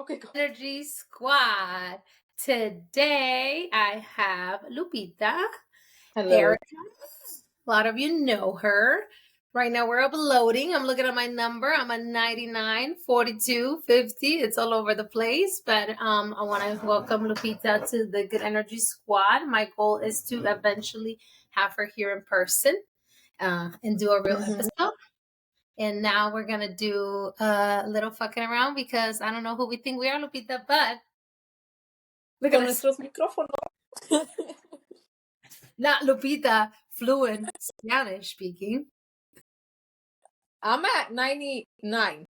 Okay, go. Energy Squad. Today I have Lupita, Hello. Erica. A lot of you know her. Right now we're uploading. I'm looking at my number. I'm at 99, 42, 50. It's all over the place. But I want to welcome Lupita to the Good Energy Squad. My goal is to eventually have her here in person and do a real episode. And now we're gonna do a little fucking around because I don't know who we think we are, Lupita, but look at Con us. nuestros micrófonos. Not Lupita, fluent Spanish speaking. I'm at 99.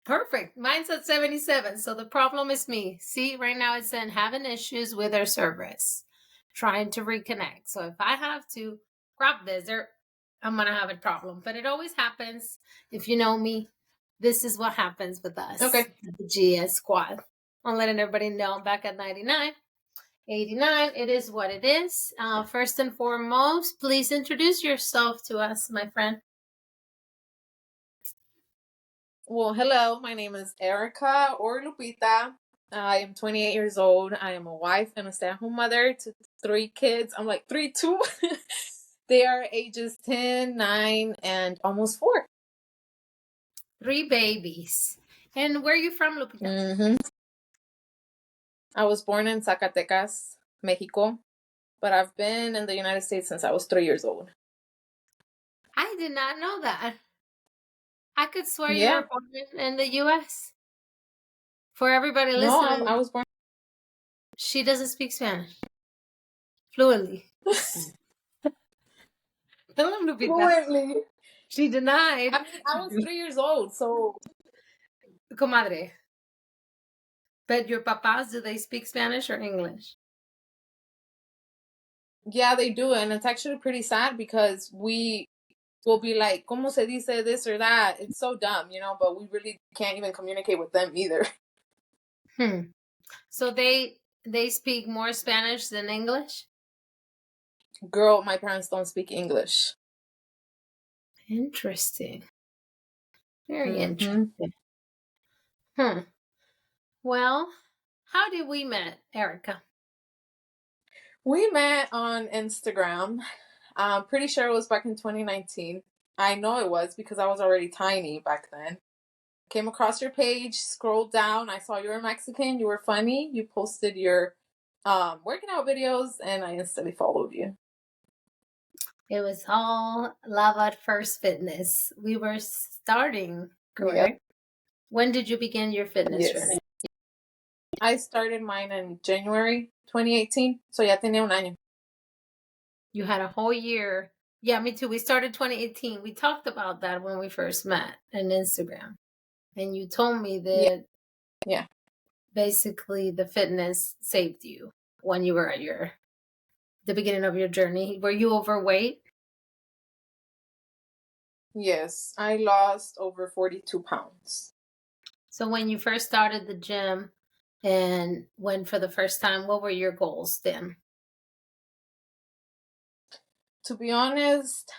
Perfect. Mine's at 77. So the problem is me. See, right now it's saying having issues with our service, trying to reconnect. So if I have to crop this, I'm gonna have a problem. But it always happens. If you know me, this is what happens with us. Okay. The GS squad. I'm letting everybody know I'm back at 99. 89, it is what it is. First and foremost, please introduce yourself to us, my friend. Well, hello. My name is Erica or Lupita. I am 28 years old. I am a wife and a stay-at-home mother to 3 kids. I'm like 3, 2. They are ages 10, 9, and almost 4. 3 babies. And where are you from, Lupita? I was born in Zacatecas, Mexico, but I've been in the United States since I was 3 years old. I did not know that. I could swear you Yeah. were born in the U.S. For everybody No, listening, I was born. she doesn't speak Spanish fluently. Tell him, Lupita. Fluently. She denied. I mean, I was 3 years old, so Comadre. But your papas, do they speak Spanish or English? yeah, they do. And it's actually pretty sad because we will be like, ¿Cómo se dice this or that? It's so dumb, but we really can't even communicate with them either. So they speak more Spanish than English? Girl, my parents don't speak English. Interesting. Very Mhm. interesting. Well, how did we met, Erica? We met on Instagram. I'm pretty sure it was back in 2019. I know it was because I was already tiny back then. Came across your page, scrolled down. I saw you were Mexican. You were funny. You posted your working out videos, and I instantly followed you. It was all love at first fitness. We were starting, correct? Yep. When did you begin your fitness Yes. journey? I started mine in January 2018, so ya tenía un año. You had a whole year. Yeah, me too. We started 2018. We talked about that when we first met on Instagram. And you told me that Yeah. basically the fitness saved you when you were at the beginning of your journey. Were you overweight? Yes, I lost over 42 pounds. So when you first started the gym and went for the first time, what were your goals then? To be honest,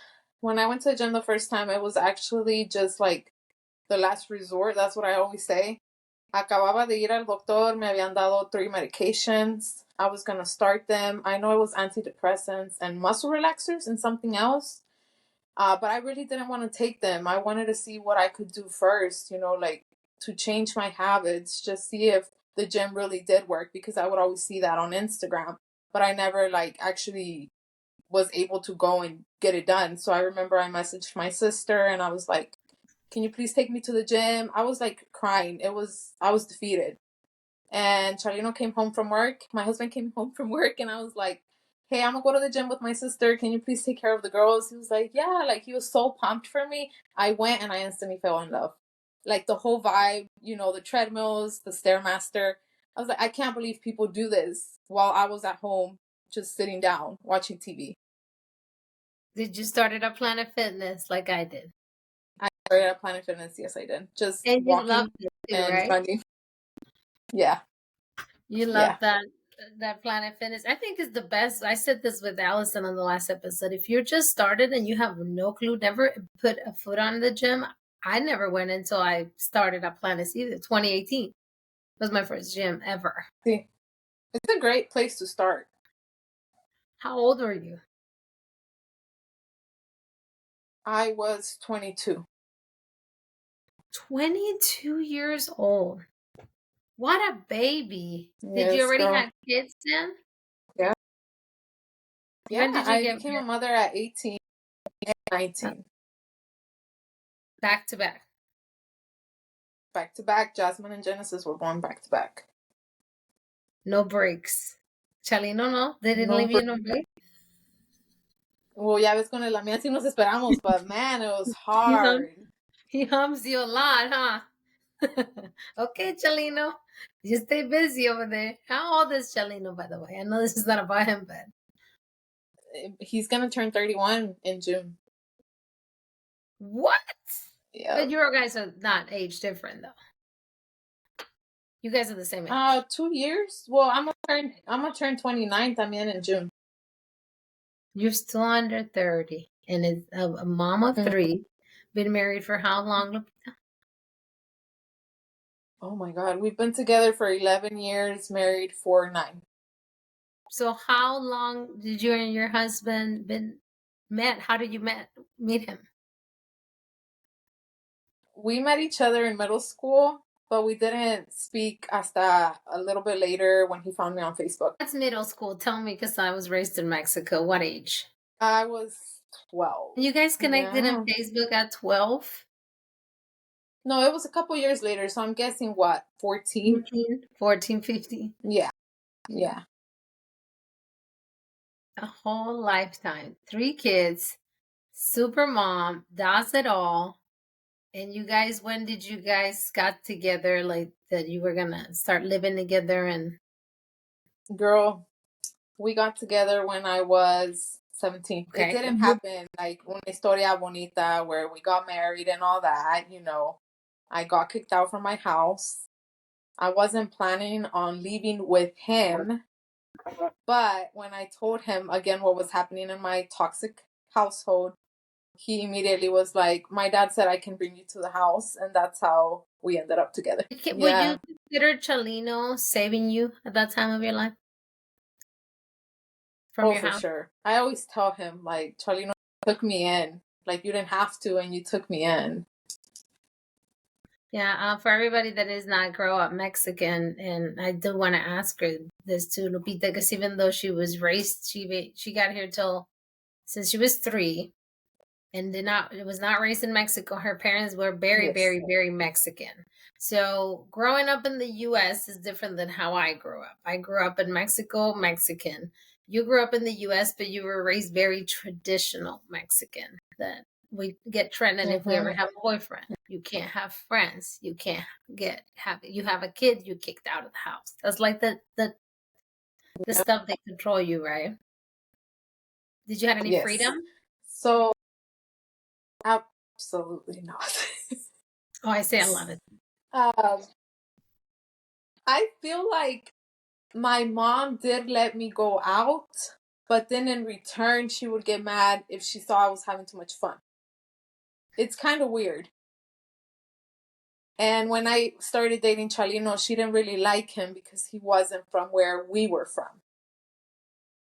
when I went to the gym the first time, it was actually just like the last resort. That's what I always say. Acababa de ir al doctor, me habían dado 3 medications. I was going to start them. I know it was antidepressants and muscle relaxers and something else. But I really didn't want to take them. I wanted to see what I could do first, like to change my habits, just see if the gym really did work because I would always see that on Instagram. But I never like actually was able to go and get it done. So I remember I messaged my sister and I was like, can you please take me to the gym? I was like crying. I was defeated. And Charlino came home from work. My husband came home from work and I was like, hey, I'm gonna go to the gym with my sister. Can you please take care of the girls? He was like, yeah, like he was so pumped for me. I went and I instantly fell in love. Like the whole vibe, the treadmills, the Stairmaster. I was like, I can't believe people do this while I was at home just sitting down watching TV. Did you start at Planet Fitness like I did? I started at Planet Fitness. Yes, I did. Just And you walking loved it too, and right? running. Yeah. You Yeah. love that Planet Fitness. I think is the best. I said this with Allison on the last episode. If you're just started and you have no clue, never put a foot on the gym, I never went until I started at Planet either, 2018. was my first gym ever. See, it's a great place to start. How old were you? I was 22. 22 years old. What a baby. Did you Yes, already girl. have kids then? Yeah. When Yeah, did you I get became a married? mother at 18 and 19. Back to back. Back to back. Jasmine and Genesis were born back to back. No breaks. Chalino, no? They didn't leave you no break? Well, ya ves con la mía sí nos esperamos, but man, it was hard. He hums you a lot, huh? Okay, Chalino. You stay busy over there. How old is Chalino, by the way? I know this is not about him, but He's gonna turn 31 in June. what? Yeah. But you guys are not age different, though. You guys are the same age. 2 years. Well, I'm gonna turn 29 también in June. You're still under 30, and it's a mom of 3. Been married for how long, Lupita? Oh my God, we've been together for 11 years, married for 9. So how long did you and your husband met? How did you meet him? We met each other in middle school, but we didn't speak hasta a little bit later when he found me on Facebook. That's middle school. Tell me, because I was raised in Mexico. What age? I was 12. You guys connected on Facebook at 12? No, it was a couple years later, so I'm guessing what, 14? 14, 15. Yeah. Yeah. A whole lifetime. 3 kids, super mom, does it all. And you guys, when did you guys got together, like that you were gonna start living together? And Girl, we got together when I was 17. Okay. It didn't happen like una historia bonita where we got married and all that, you know. I got kicked out from my house. I wasn't planning on leaving with him. But when I told him again what was happening in my toxic household, he immediately was like, my dad said I can bring you to the house. And that's how we ended up together. Would you consider Chalino saving you at that time of your life? From your for house? sure. I always tell him, like, Chalino took me in. Like, you didn't have to, and you took me in. Yeah, for everybody that is not grow up Mexican, and I do want to ask her this too, Lupita, because even though she was raised, she got here since she was 3, and was not raised in Mexico. Her parents were very, very, very Mexican. So growing up in the U.S. is different than how I grew up. I grew up in Mexico, Mexican. You grew up in the U.S., but you were raised very traditional Mexican. That we get threatened if we ever have a boyfriend. You can't have friends. You can't you have a kid, you're kicked out of the house. That's like the stuff they control you, right? Did you have any freedom? So absolutely not. Oh, I say a lot of I feel like my mom did let me go out, but then in return, she would get mad if she saw I was having too much fun. It's kind of weird. And when I started dating Chalino, she didn't really like him because he wasn't from where we were from.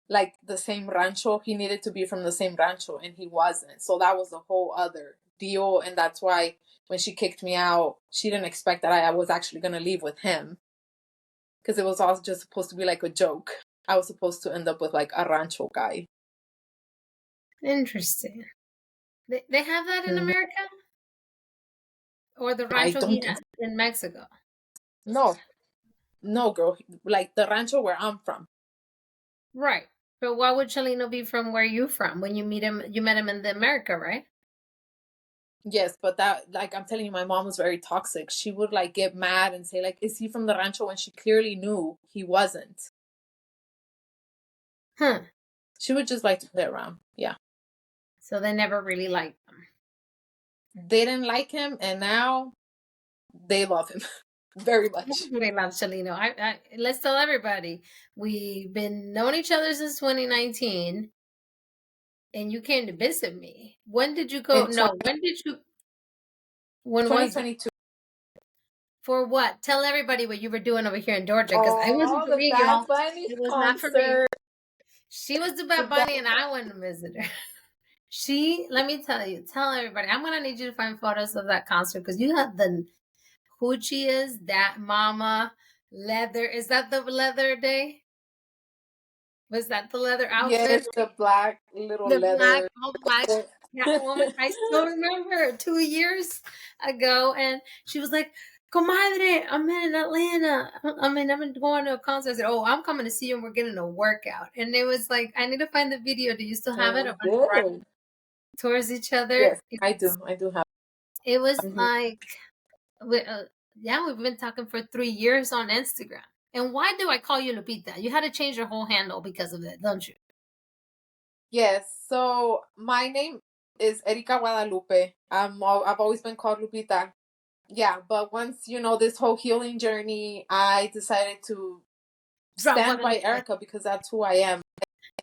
Like the same rancho, he needed to be from the same rancho, and he wasn't. So that was a whole other deal. And that's why when she kicked me out, she didn't expect that I was actually going to leave with him. Because it was all just supposed to be like a joke. I was supposed to end up with like a rancho guy. Interesting. They have that in America? Or the rancho he has in Mexico? No, girl. Like the rancho where I'm from. Right. But why would Chalino be from where you from? When you meet him, you met him in the America, right? Yes, but that, like, I'm telling you, my mom was very toxic. She would like get mad and say like, is he from the rancho? When she clearly knew he wasn't. She would just like to play around. Yeah. So they never really liked him. They didn't like him, and now they love him very much. They love Chalino. Let's tell everybody, we've been knowing each other since 2019, and you came to visit me. When did you go? When did you? When 2022. For what? Tell everybody what you were doing over here in Georgia, because I wasn't for the me, Bad girl. Bunny It was not for me. concert. She was the The Bad Bad Bunny, and I went to visit her. Let me tell everybody, I'm gonna need you to find photos of that concert, because you have the hoochie is that mama leather. Is that the leather day? Was that the leather outfit? Yes, the black little The black, leather. all black. That woman, I still remember 2 years ago, and she was like, "Comadre, I'm in Atlanta. I'm going to a concert." I said, "Oh, I'm coming to see you, and we're getting a workout." And it was like, I need to find the video. Do you still have it? So Of us running good. towards each other. Yes, I do. I do have. It was Mhm. like, yeah, we've been talking for 3 years on Instagram. And why do I call you Lupita? You had to change your whole handle because of it, don't you? Yes. So my name is Erika Guadalupe. I've always been called Lupita. Yeah, but once this whole healing journey, I decided to Drop stand by Guadalupe. Erica because that's who I am.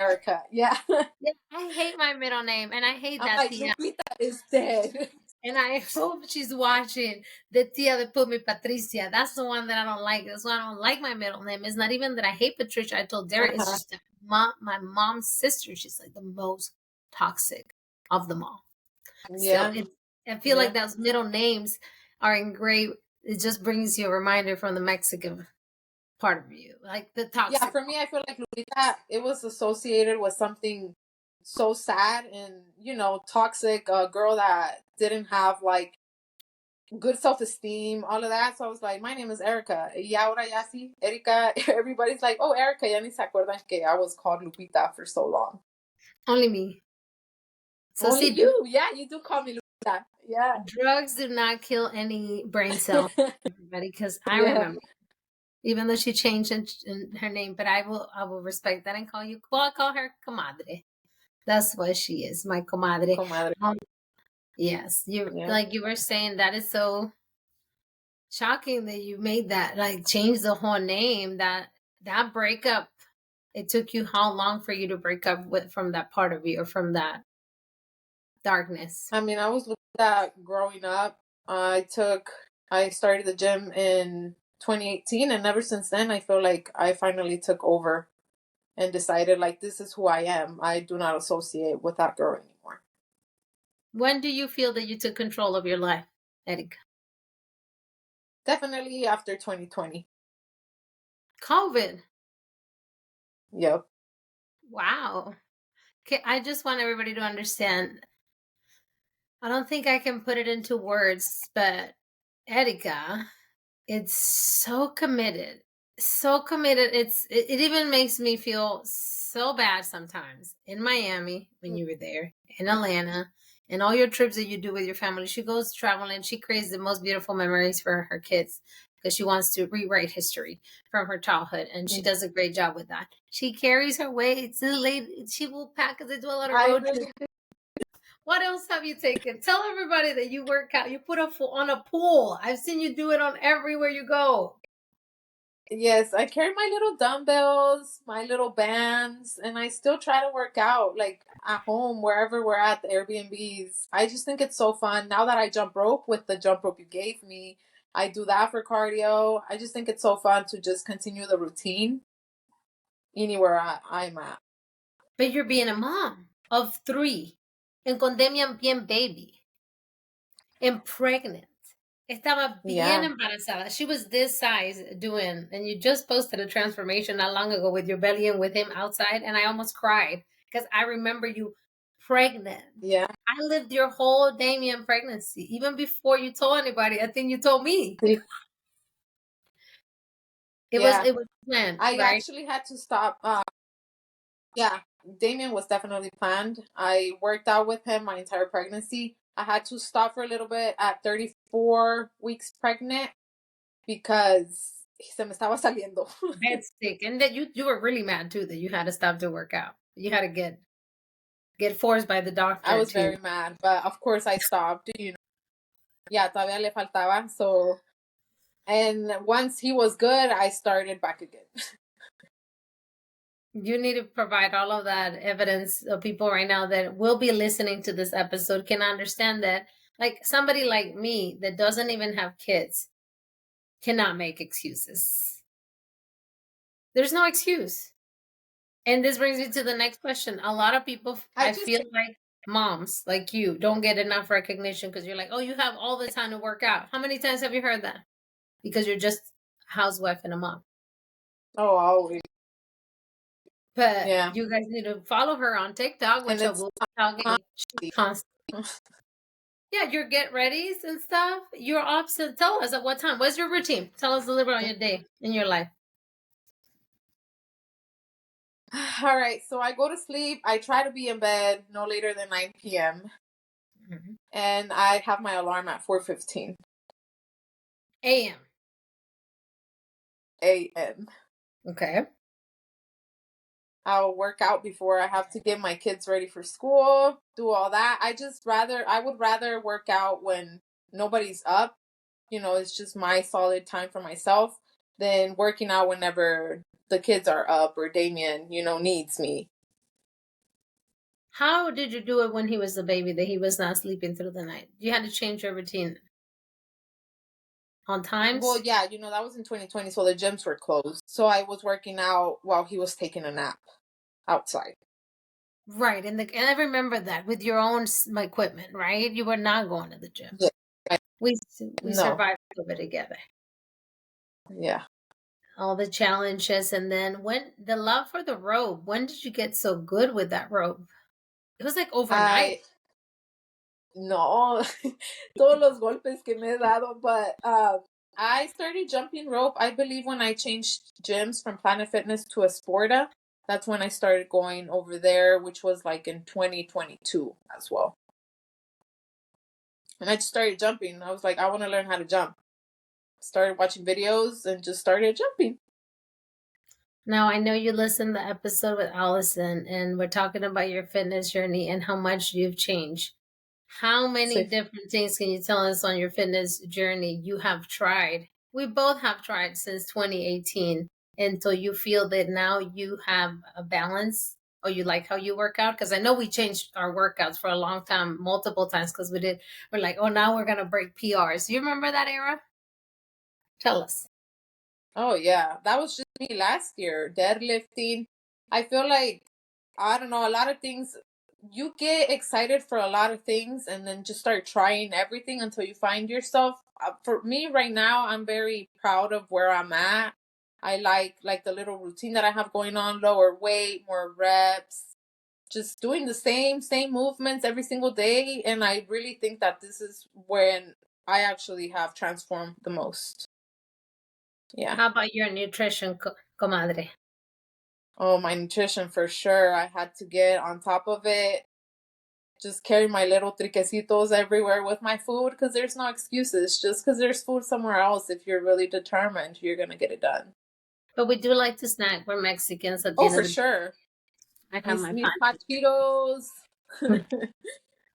Erica. Yeah. Yeah, I hate my middle name, and I hate I'm that like, tia. Lupita is dead. And I hope she's watching the tia that put me Patricia. That's the one that I don't like. That's why I don't like my middle name. It's not even that I hate Patricia. I told Derek, it's just that my mom's sister. She's like the most toxic of them all. Yeah. So I feel like those middle names are engraved. It just brings you a reminder from the Mexican part of you, like the toxic. Yeah, for me, I feel like Lupita, it was associated with something so sad and, toxic, a girl that didn't have like good self-esteem, all of that. So I was like, my name is Erica. Y ahora ya sí, Erika. Everybody's like, oh, Erica, ya ni se acuerdan que I was called Lupita for so long. Only me. So Only see, you. Yeah, you do call me Lupita. Yeah. drugs do not kill any brain cell, everybody, because I remember. Even though she changed in her name, but I will respect that and call you. Well, I call her comadre. That's what she is, my comadre. Comadre. Yes, like you were saying, that is so shocking that you made that, like, change the whole name. That breakup. It took you how long for you to break up from that part of you, or from that darkness? I mean, I was looking at growing up. I started the gym in 2018, and ever since then, I feel like I finally took over and decided, like, this is who I am. I do not associate with that girl anymore. When do you feel that you took control of your life, Erika? Definitely after 2020. COVID. Yep. Wow. Okay, I just want everybody to understand. I don't think I can put it into words, but Erika, it's so committed. So committed. It even makes me feel so bad sometimes. In Miami, when you were there, in Atlanta, and all your trips that you do with your family. She goes traveling. She creates the most beautiful memories for her kids, because she wants to rewrite history from her childhood, and she does a great job with that. She carries her weight. She will pack, because they do a lot of road trips. What else have you taken? Tell everybody that you work out. You put on a pool. I've seen you do it on everywhere you go. Yes, I carry my little dumbbells, my little bands, and I still try to work out, like, at home, wherever we're at, the Airbnbs. I just think it's so fun. Now that I jump rope with the jump rope you gave me, I do that for cardio. I just think it's so fun to just continue the routine anywhere I'm at. But you're being a mom of 3, and con Demian bien baby, and pregnant. Estaba bien embarazada. She was this size doing, and you just posted a transformation not long ago with your belly and with him outside, and I almost cried because I remember you pregnant. Yeah. I lived your whole Damian pregnancy, even before you told anybody. I think you told me. It was planned. I right? actually had to stop. Yeah, Damien was definitely planned. I worked out with him my entire pregnancy. I had to stop for a little bit at 34 weeks pregnant because se me estaba saliendo. Head sick, and that you were really mad too that you had to stop to work out. You had to get forced by the doctor. I was very mad, but of course I stopped. Yeah, todavía le faltaba. So, and once he was good, I started back again. You need to provide all of that evidence of people right now that will be listening to this episode can understand that, like, somebody like me that doesn't even have kids, cannot make excuses. There's no excuse. And this brings me to the next question. A lot of people, I feel like moms like you don't get enough recognition because you're like, oh, you have all the time to work out. How many times have you heard that? Because you're just a housewife and a mom. Oh, always. But you guys need to follow her on TikTok, which I will be talking constantly. Yeah, your get readies and stuff. You're up to tell us at what time. What's your routine? Tell us a little bit on your day in your life. All right, so I go to sleep. I try to be in bed no later than 9 p.m. Mm-hmm. And I have my alarm at 4:15 a.m. a.m. Okay. I'll work out before I have to get my kids ready for school, do all that. I would rather work out when nobody's up. You know, it's just my solid time for myself than working out whenever the kids are up or Damien, you know, needs me. How did you do it when he was a baby that he was not sleeping through the night? You had to change your routine on times? Well, yeah, you know, that was in 2020, so the gyms were closed. So I was working out while he was taking a nap outside. Right, and I remember that with your own equipment, right? You were not going to the gym. Yeah. We survived COVID together. Yeah. All the challenges, and then when the love for the rope, when did you get so good with that rope? It was like overnight. No, todos los golpes que me he dado, but I started jumping rope, I believe, when I changed gyms from Planet Fitness to Esporta. That's when I started going over there, which was like in 2022 as well. And I just started jumping. I was like, I want to learn how to jump. Started watching videos and just started jumping. Now, I know you listened to the episode with Allison, and we're talking about your fitness journey and how much you've changed. How many different things can you tell us on your fitness journey you have tried? We both have tried since 2018 until you feel that now you have a balance or you like how you work out. Because I know we changed our workouts for a long time, multiple times, because we're like, oh, now we're going to break PRs. You remember that era? Tell us. Oh, yeah. That was just me last year, deadlifting. I feel like, I don't know, a lot of things, you get excited for a lot of things and then just start trying everything until you find yourself. For me right now, I'm very proud of where I'm at. I like the little routine that I have going on, lower weight, more reps, just doing the same movements every single day. And I really think that this is when I actually have transformed the most. Yeah. How about your nutrition, comadre? Oh, my nutrition for sure. I had to get on top of it. Just carry my little triquecitos everywhere with my food because there's no excuses. Just because there's food somewhere else, if you're really determined, you're going to get it done. But we do like to snack. We're Mexicans. At the end for sure. I have my Cheetos.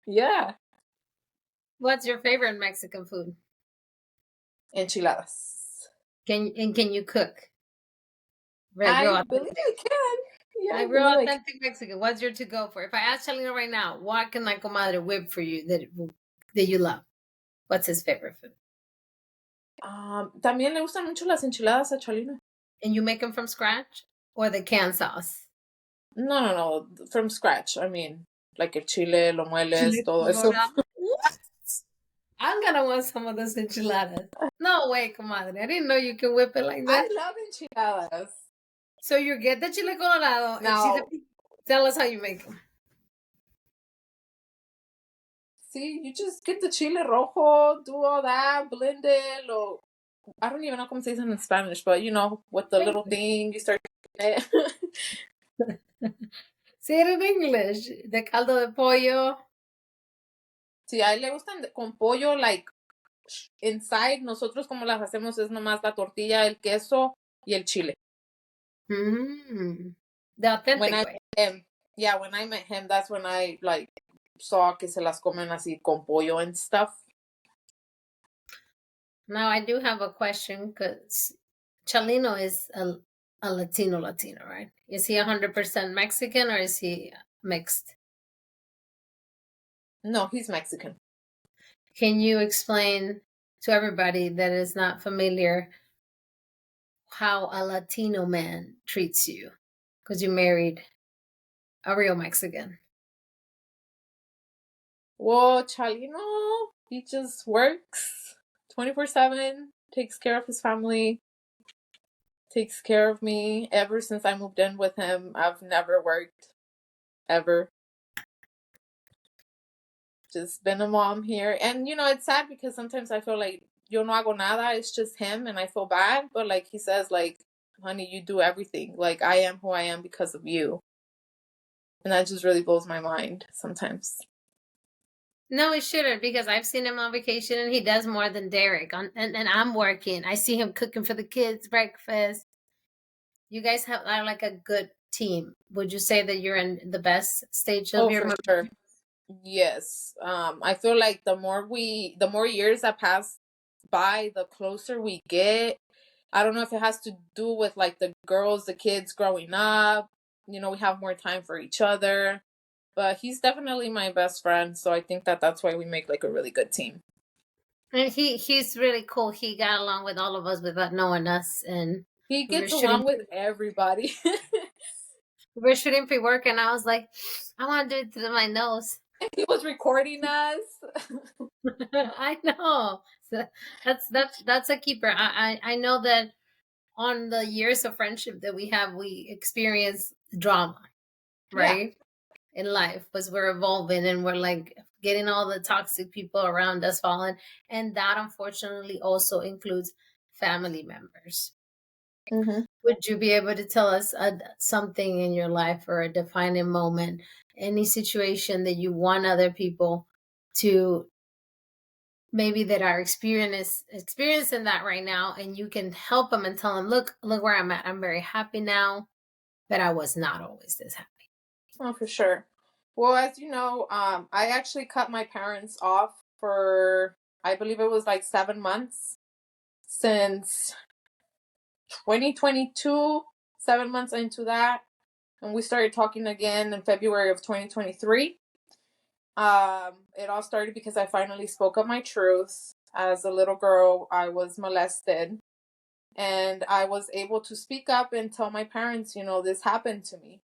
Yeah. What's your favorite Mexican food? Enchiladas. Can you cook? I believe I can. Yeah, like real authentic Mexican. What's your to go for? If I ask Chalino right now, what can my comadre whip for you that you love? What's his favorite food? También le gustan mucho las enchiladas a Chalino. And you make them from scratch or the canned sauce? No, from scratch. I mean, like el chile, lo mueles, todo eso. What? I'm gonna want some of those enchiladas. No way, comadre. I didn't know you can whip it like that. I love enchiladas. So you get the chile colorado. No. Tell us how you make them. See, you just get the chile rojo, do all that, blend it. I don't even know how to say it in Spanish, but you know, with the little thing, you start it. Say it in English. The caldo de pollo. Sí, a él le gustan con pollo, like, inside. Nosotros como las hacemos es nomás la tortilla, el queso y el chile. The authentic way. When I met him, that's when I, like, saw que se las comen así con pollo and stuff. Now, I do have a question because Chalino is a Latino, right? Is he 100% Mexican or is he mixed? No, he's Mexican. Can you explain to everybody that is not familiar how a Latino man treats you because you married a real Mexican. Well, Chalino, he just works 24/7, takes care of his family, takes care of me. Ever since I moved in with him, I've never worked, ever. Just been a mom here. And, it's sad because sometimes I feel like yo no hago nada, it's just him, and I feel bad. But, like, he says, like, honey, you do everything. Like, I am who I am because of you. And that just really blows my mind sometimes. No, it shouldn't, because I've seen him on vacation and he does more than Derek. And I'm working. I see him cooking for the kids breakfast. You guys are like a good team. Would you say that you're in the best stage of Oh, your for marriage? sure. Yes. I feel like the more years that pass by, the closer we get. I don't know if it has to do with like the kids growing up. We have more time for each other. But he's definitely my best friend, so I think that that's why we make like a really good team. And he's really cool. He got along with all of us without knowing us, and He we were gets shooting along with everybody. we were shooting pre-work, and I was like, I want to do it through my nose. He was recording us. I know. So that's a keeper. I know that on the years of friendship that we have, we experience drama, right? In life, because we're evolving and we're like getting all the toxic people around us falling. And that unfortunately also includes family members. Mm-hmm. Would you be able to tell us something in your life or a defining moment, any situation that you want other people to maybe that are experiencing that right now, and you can help them and tell them, look where I'm at. I'm very happy now, but I was not always this happy. Oh, for sure. Well, as you know, I actually cut my parents off for, I believe it was like 7 months since 2022, 7 months into that. And we started talking again in February of 2023. It all started because I finally spoke up my truth. As a little girl, I was molested. And I was able to speak up and tell my parents, this happened to me.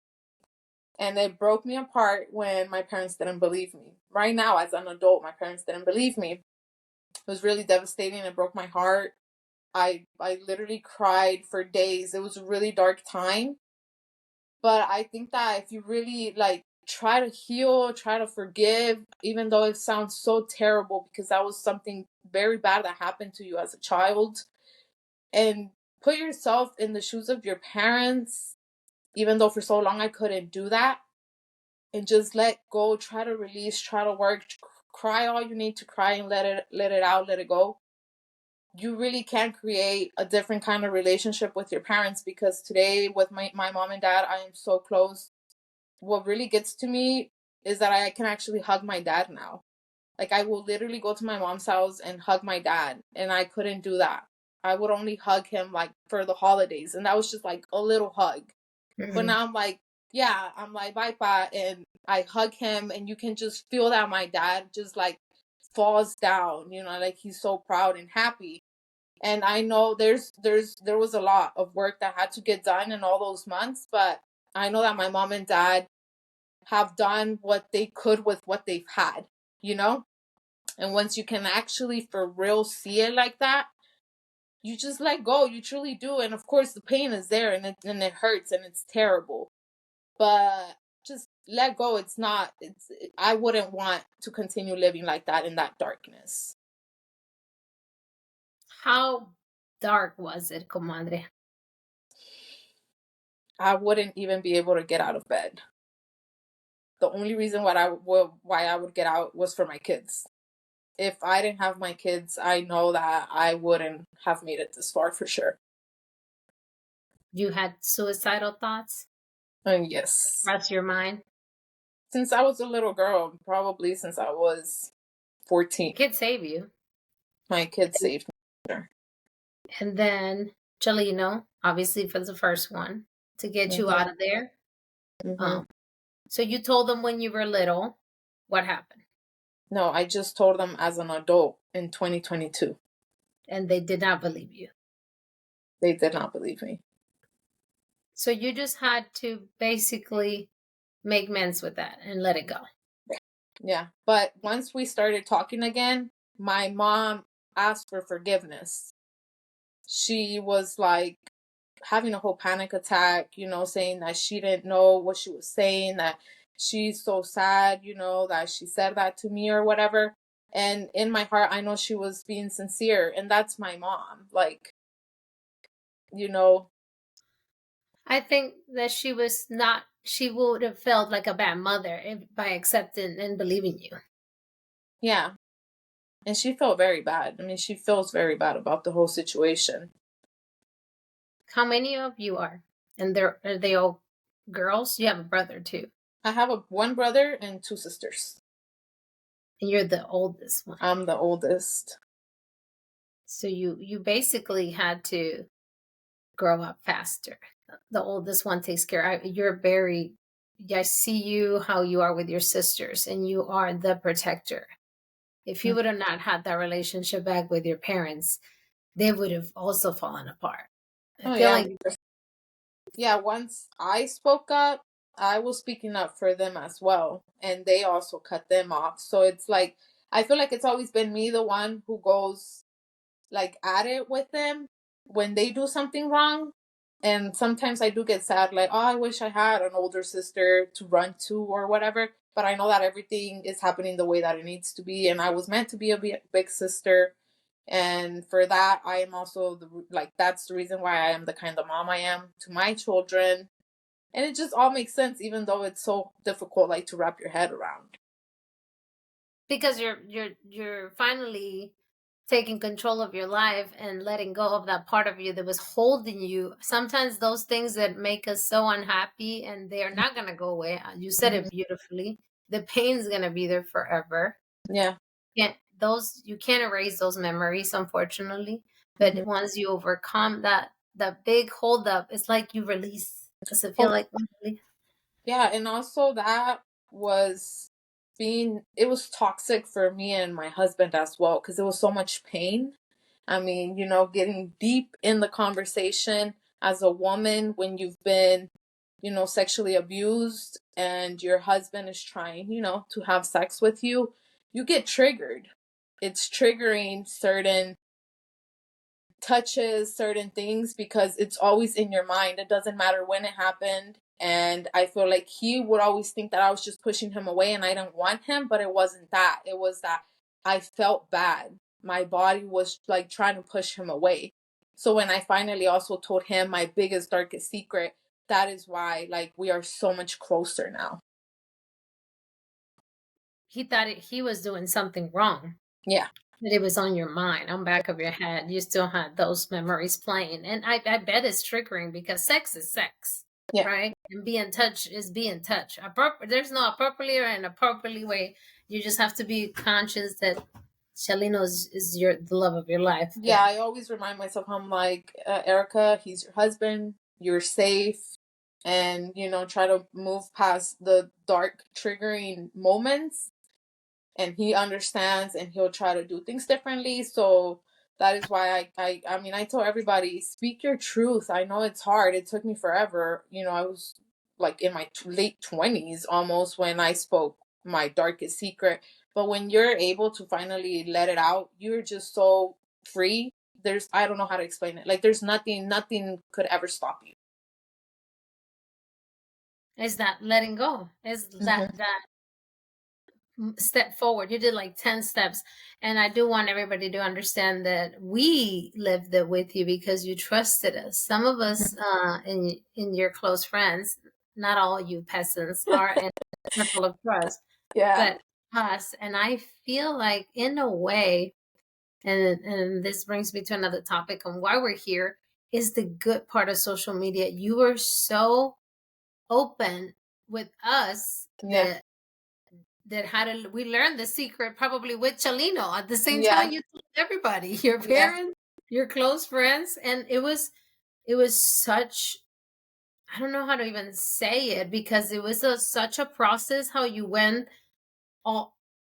And it broke me apart when my parents didn't believe me. Right now, as an adult, my parents didn't believe me. It was really devastating. It broke my heart. I literally cried for days. It was a really dark time. But I think that if you really like try to heal, try to forgive, even though it sounds so terrible because that was something very bad that happened to you as a child, and put yourself in the shoes of your parents, even though for so long I couldn't do that, and just let go, try to release, try to work, cry all you need to cry and let it out, let it go. You really can create a different kind of relationship with your parents, because today with my mom and dad, I am so close. What really gets to me is that I can actually hug my dad now. Like, I will literally go to my mom's house and hug my dad, and I couldn't do that. I would only hug him like for the holidays, and that was just like a little hug. But now I'm like, yeah, I'm like, bye, pa, and I hug him, and you can just feel that my dad just like falls down, like he's so proud and happy. And I know there was a lot of work that had to get done in all those months, but I know that my mom and dad have done what they could with what they've had, you know? And once you can actually for real see it like that, you just let go. You truly do. And of course the pain is there, and it hurts and it's terrible. But just let go. I wouldn't want to continue living like that in that darkness. How dark was it, comadre? I wouldn't even be able to get out of bed. The only reason why I would get out was for my kids. If I didn't have my kids, I know that I wouldn't have made it this far for sure. You had suicidal thoughts? And yes. Cross your mind? Since I was a little girl, probably since I was 14. Kids save you. My kids saved me. And then Chalino, obviously for the first one, to get you out of there. So you told them when you were little. What happened? No, I just told them as an adult in 2022. And they did not believe you. They did not believe me. So you just had to basically make amends with that and let it go. Yeah. But once we started talking again, my mom asked for forgiveness. She was like having a whole panic attack, saying that she didn't know what she was saying, that she's so sad, that she said that to me or whatever. And in my heart, I know she was being sincere. And that's my mom. Like, you know, I think that she would have felt like a bad mother by accepting and believing you. yeah. And she felt very bad. I mean, she feels very bad about the whole situation. How many of you are? And are they all girls? You have a brother too. I have one brother and 2 sisters. And you're the oldest one. I'm the oldest. So you basically had to grow up faster. The oldest one takes care. I see you how you are with your sisters, and you are the protector. If you would have not had that relationship back with your parents, they would have also fallen apart. I feel like yeah, once I spoke up, I was speaking up for them as well, and they also cut them off. So it's like I feel like it's always been me, the one who goes like at it with them when they do something wrong. And sometimes I do get sad, like, oh, I wish I had an older sister to run to or whatever. But I know that everything is happening the way that it needs to be, and I was meant to be a big sister. And for that, I am also that's the reason why I am the kind of mom I am to my children. And it just all makes sense, even though it's so difficult, like, to wrap your head around. Because you're finally taking control of your life and letting go of that part of you that was holding you. Sometimes those things that make us so unhappy, and they are not going to go away. You said it beautifully. The pain's going to be there forever. Yeah. You can't erase those memories, unfortunately. But once you overcome that big holdup, it's like you release. Does it feel like one release? Yeah, and also that was it was toxic for me and my husband as well, because it was so much pain. I mean, getting deep in the conversation as a woman when you've been, sexually abused and your husband is trying, to have sex with you, you get triggered. It's triggering certain touches, certain things, because it's always in your mind. It doesn't matter when it happened. And I feel like he would always think that I was just pushing him away and I didn't want him, but it wasn't that. It was that I felt bad. My body was like trying to push him away. So when I finally also told him my biggest, darkest secret, that is why, like, we are so much closer now. He thought he was doing something wrong. Yeah. That it was on your mind, on back of your head. You still had those memories playing. And I bet it's triggering, because sex is sex. Yeah. Right? And be in touch is be in touch. There's no appropriately or inappropriately way. You just have to be conscious that Chalino is the love of your life. Yeah, I always remind myself, I'm like, Erica, he's your husband. You're safe. And, try to move past the dark, triggering moments. And he understands, and he'll try to do things differently. So that is why I mean, I tell everybody, speak your truth. I know it's hard. It took me forever. I was like in my late 20s almost when I spoke my darkest secret. But when you're able to finally let it out, you're just so free. I don't know how to explain it. Like, there's nothing could ever stop you. Is that letting go? Is that step forward? You did like 10 steps, and I do want everybody to understand that we lived it with you because you trusted us. Some of us in your close friends, not all you peasants, are in a circle of trust. Yeah. But us, and I feel like in a way, and this brings me to another topic on why we're here, is the good part of social media. You were so open with us. Yeah. We learned the secret probably with Chalino at the same time you told everybody, your parents, your close friends. And it was such, I don't know how to even say it, because it was such a process how you went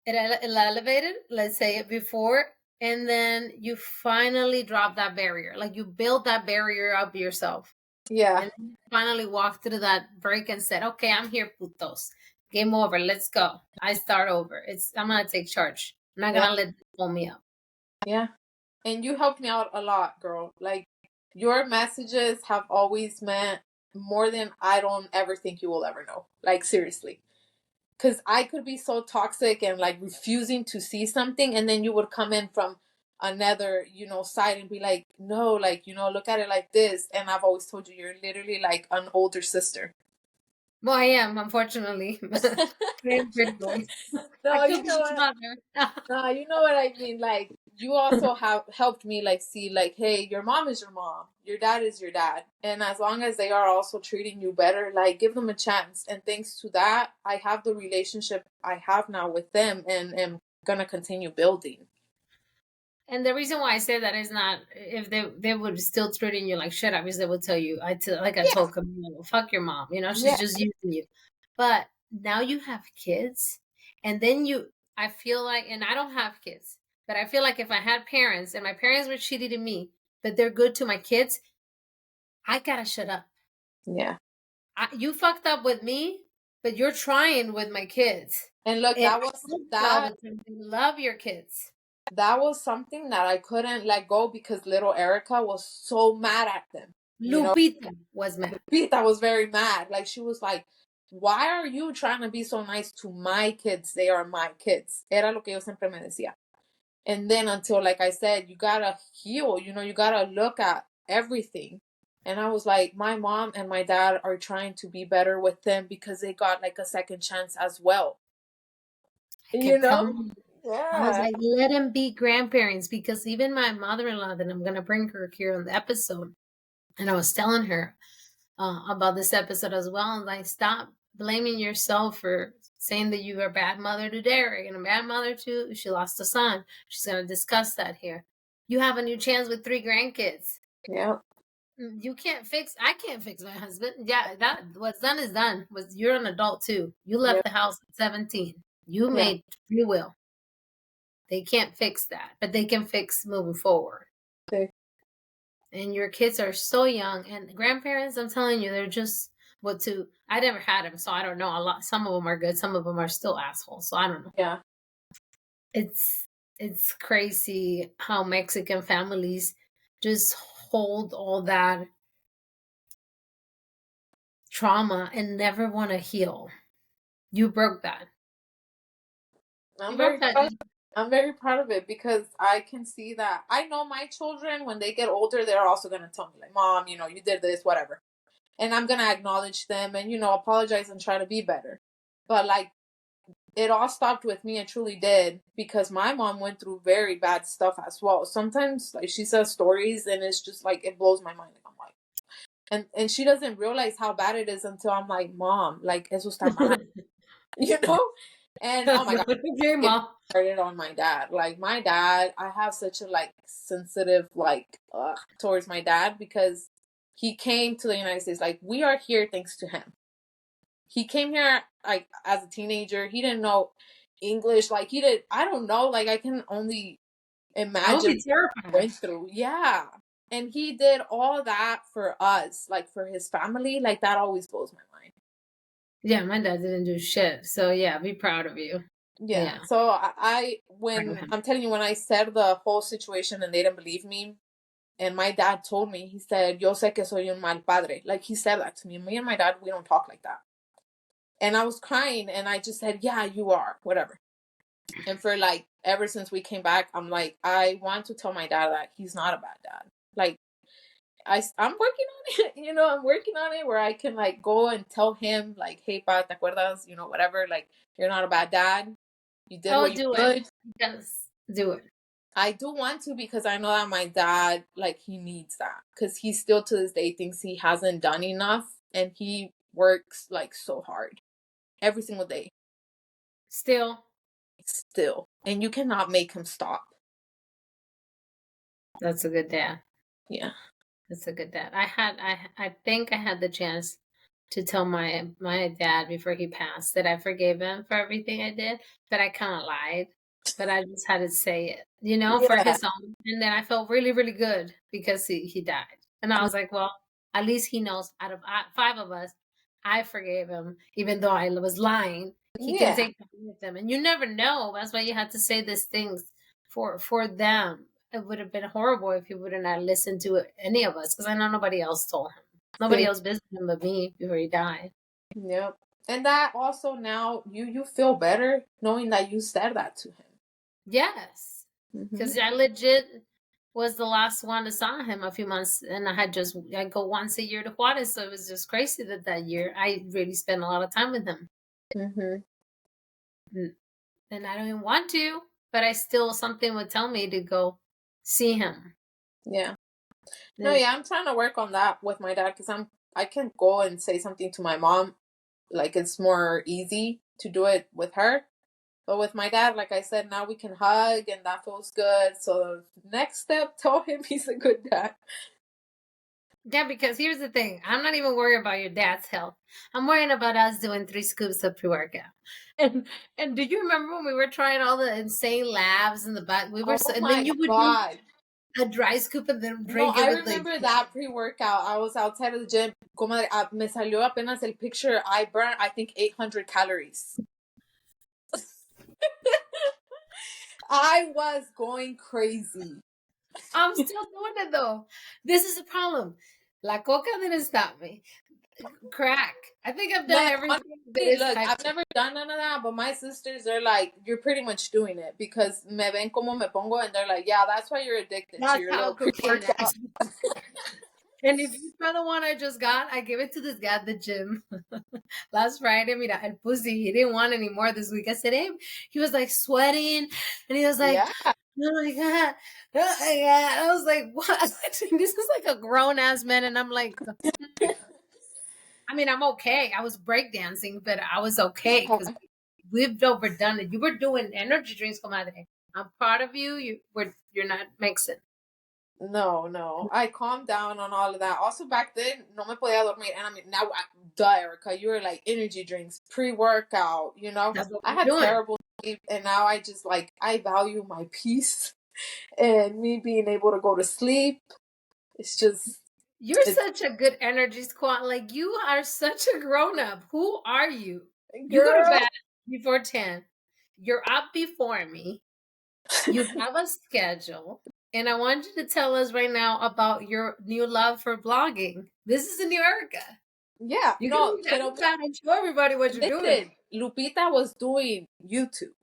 it elevated, let's say it, before, and then you finally drop that barrier. Like you build that barrier up yourself. Yeah. And then you finally walk through that break and said, okay, I'm here, putos. Game over. Let's go. I start over. I'm gonna take charge. I'm not gonna let them pull me up. Yeah. And you helped me out a lot, girl. Like, your messages have always meant more than I don't ever think you will ever know. Like, seriously. Because I could be so toxic and like refusing to see something, and then you would come in from another, side and be like, no, like, look at it like this. And I've always told you, you're literally like an older sister. Well, I am, unfortunately. Very pretty. No, I you could be know your what? mother. No, you know what I mean. Like, you also have helped me like see like, hey, your mom is your mom, your dad is your dad, and as long as they are also treating you better, like give them a chance. And thanks to that, I have the relationship I have now with them, and am gonna continue building. And the reason why I say that is not if they would still treating you like shit. Obviously, they would tell you. I Yeah, told Camila, fuck your mom. She's yeah, just using you. But now you have kids, and then I feel like, and I don't have kids, but I feel like if I had parents and my parents were shitty to me, but they're good to my kids, I gotta shut up. yeah. You fucked up with me, but you're trying with my kids. And look, And that I was tell you all that the time, you love your kids. that was something that I couldn't let go because little Erica was so mad at them. Lupita was mad. Lupita was very mad. Like, she was like, why are you trying to be so nice to my kids? They are my kids. Era lo que yo siempre me decía. And then until, like I said, you gotta heal, you gotta look at everything. And I was like, my mom and my dad are trying to be better with them because they got like a second chance as well. I You kept know? telling I was Yeah. like, let them be grandparents because even my mother-in-law, that I'm going to bring her here on the episode, and I was telling her about this episode as well, and like, stop blaming yourself for saying that you were a bad mother to Derek and a bad mother to, she lost a son. She's going to discuss that here. You have a new chance with 3 grandkids. Yeah. I can't fix my husband. Yeah, that what's done is done. You're an adult too. You Yeah. left the house at 17. You Yeah. made free will. They can't fix that, but they can fix moving forward. Okay. And your kids are so young, and grandparents, I'm telling you, they're just I never had them, so I don't know. Some of them are good, some of them are still assholes, so I don't know. Yeah. It's crazy how Mexican families just hold all that trauma and never want to heal. You broke that. I'm very proud of it because I can see that. I know my children, when they get older, they're also going to tell me, like, Mom, you did this, whatever. And I'm going to acknowledge them and, apologize and try to be better. But, like, it all stopped with me. It truly did, because my mom went through very bad stuff as well. Sometimes, like, she says stories and it's just, like, it blows my mind. I'm like, and she doesn't realize how bad it is until I'm like, Mom, like, eso está mal. And oh my God, okay, Mom. Started on my dad. Like, my dad, I have such a like sensitive towards my dad because he came to the United States. Like, we are here thanks to him. He came here like as a teenager. He didn't know English. Like, I don't know. Like, I can only imagine what he went through. Yeah. And he did all that for us, like for his family. Like, that always blows my mind. Yeah, my dad didn't do shit. So yeah, be proud of you. Yeah. So I'm telling you, when I said the whole situation and they didn't believe me, and my dad told me, he said, yo sé que soy un mal padre. Like, he said that to me. Me and my dad, we don't talk like that. And I was crying and I just said, yeah, you are, whatever. And for like, ever since we came back, I'm like, I want to tell my dad that he's not a bad dad. Like, I'm working on it, I'm working on it where I can like go and tell him like, hey, pa, te acuerdas, whatever, like, you're not a bad dad. You did what you could. Yes, do it. I do want to, because I know that my dad, like, he needs that, because he still to this day thinks he hasn't done enough, and he works like so hard every single day. Still. And you cannot make him stop. That's a good dad. Yeah. That's a good dad. I think I had the chance to tell my dad before he passed that I forgave him for everything I did, but I kind of lied. but I just had to say it, you know, for Yeah. his own. And then I felt really, really good because he died. And I was like, well, at least he knows out of five of us, I forgave him, even though I was lying. He can Yeah. take them with him. And you never know. That's why you had to say these things for them. It would have been horrible if he would have not listened to any of us, because I know nobody else told him. Nobody Sí. else visited him but me before he died. Yep. And that also now you feel better knowing that you said that to him. Yes. Mhm. Because I legit was the last one that saw him a few months, and I go once a year to Juarez, so it was just crazy that year I really spent a lot of time with him. Mhm. And I don't even want to, but I still, something would tell me to go see him. Yeah. No, yeah, I'm trying to work on that with my dad because I can go and say something to my mom, like it's more easy to do it with her. But with my dad, like I said, now we can hug and that feels good. So next step, tell him he's a good dad. Yeah, because here's the thing. I'm not even worried about your dad's health. I'm worrying about us doing 3 scoops of pre-workout. And do you remember when we were trying all the insane labs in the back? We were Oh and my then you would do God. a dry scoop and then No, drink it I with like remember that pre-workout. I was outside of the gym. Comadre, me salió apenas el picture. I burned, I think, 800 calories. I was going crazy. I'm still doing it though. This is the problem. La coca didn't stop me. Crack. I think I've done Man, everything that honestly, is look, type I've 2. never done none of that, but my sisters, they're like, you're pretty much doing it because me ven como me pongo, and they're like, yeah, that's why you're addicted to That's your how little cocaine pre-workout. acts. And if you saw the one I just got, I gave it to this guy at the gym last Friday. Mira, el pussy, he didn't want any more this week. I said, hey, he was like sweating, and he was like, Yeah. oh my God, oh my God. I was like, what? This is like a grown ass man. And I'm like, I mean, I'm okay. I was breakdancing, but I was okay because we've overdone it. You were doing energy drinks, comadre. I'm proud of you. You're not mixing. No. I calmed down on all of that. Also, back then, no me podía dormir. And I mean, now, duh, Erica, you were like energy drinks, pre-workout, you know? That's what I we're had doing. terrible sleep, and now I just, like, I value my peace and me being able to go to sleep. It's just, You're it's, such a good energy squad. Like you are such a grown up. Who are you? You go to girl. bed before 10. You're up before me. You have a schedule. And I want you to tell us right now about your new love for blogging. This is a new Erica. Yeah, You no, can pero and show everybody what you're doing. listen, Lupita was doing YouTube.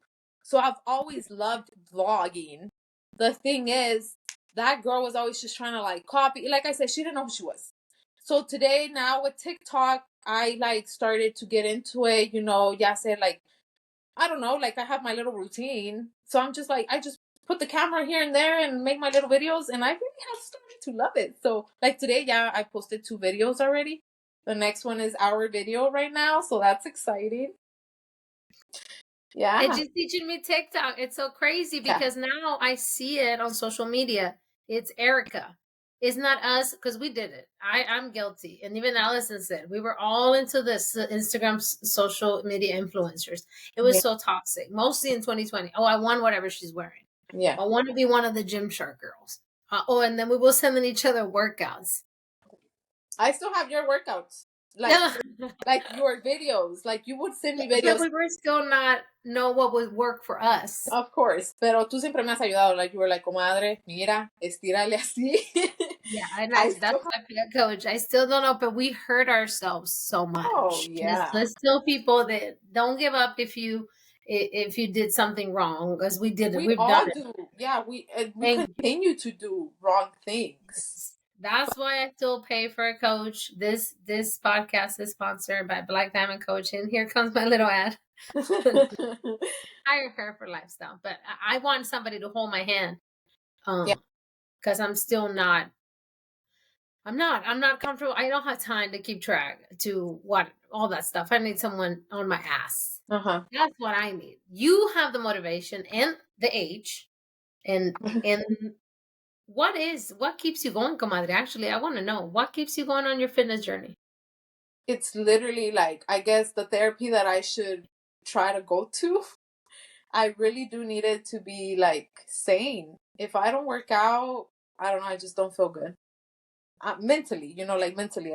So I've always loved vlogging. The thing is, that girl was always just trying to like copy. Like I said, she didn't know who she was. So today, now with TikTok, I like started to get into it, you know, yeah, said like, I don't know, like I have my little routine. So I'm just like, I just put the camera here and there and make my little videos, and I really have started to love it. So like today, yeah, I posted 2 videos already. The next one is our video right now, so that's exciting. And Yeah. she's teaching me TikTok. It's so crazy Yeah. because now I see it on social media. It's Erica. It's not us because we did it. I'm guilty. And even Allison said we were all into this Instagram social media influencers. It was Yeah. so toxic, mostly in 2020. Oh, I want whatever she's wearing. Yeah. I want to be one of the Gymshark girls. And then we will sending each other workouts. I still have your workouts. Like your videos. Like you would send me But videos. we were still not know what would work for us. Of course. Pero tú siempre me has ayudado. Like you were like, comadre, mira, estírale así. Yeah, and that's still why I coach. I still don't know, but we hurt ourselves so much. Oh, yeah. Let's tell people that don't give up if you did something wrong, because we did it. We We've all done do. Yeah, we Thank continue to do wrong things. it. That's why I still pay for a coach. This podcast is sponsored by Black Diamond Coaching. Here comes my little ad. Hire her for lifestyle, but I want somebody to hold my hand. Yeah. Because I'm still not. I'm not comfortable. I don't have time to keep track to what all that stuff. I need someone on my ass. Uh-huh. That's what I need. You have the motivation and the age, and what keeps you going, comadre? Actually, I want to know what keeps you going on your fitness journey. It's literally like, I guess, the therapy that I should try to go to. I really do need it to be like sane. If I don't work out, I don't know, I just don't feel good. Mentally, like mentally,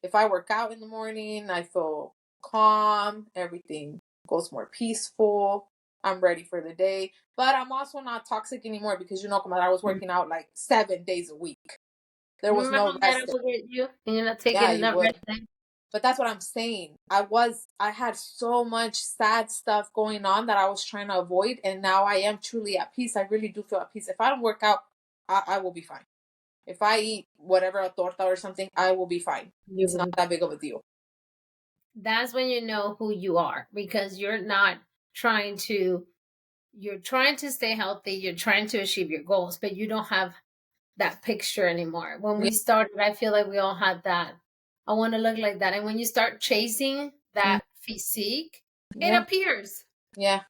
if I work out in the morning, I feel calm, everything goes more peaceful. I'm ready for the day. But I'm also not toxic anymore because, como I was working out like 7 days a week. There was Remember no how bad rest. I would get you and you're not Yeah, taking you that would. rest day? But that's what I'm saying. I had so much sad stuff going on that I was trying to avoid, and now I am truly at peace. I really do feel at peace. If I don't work out, I will be fine. If I eat whatever, a torta or something, I will be fine. It's not that big of a deal. That's when you know who you are, because you're trying to stay healthy, you're trying to achieve your goals, but you don't have that picture anymore. When we started, I feel like we all had that. I want to look like that. And when you start chasing that physique, it appears. Yeah.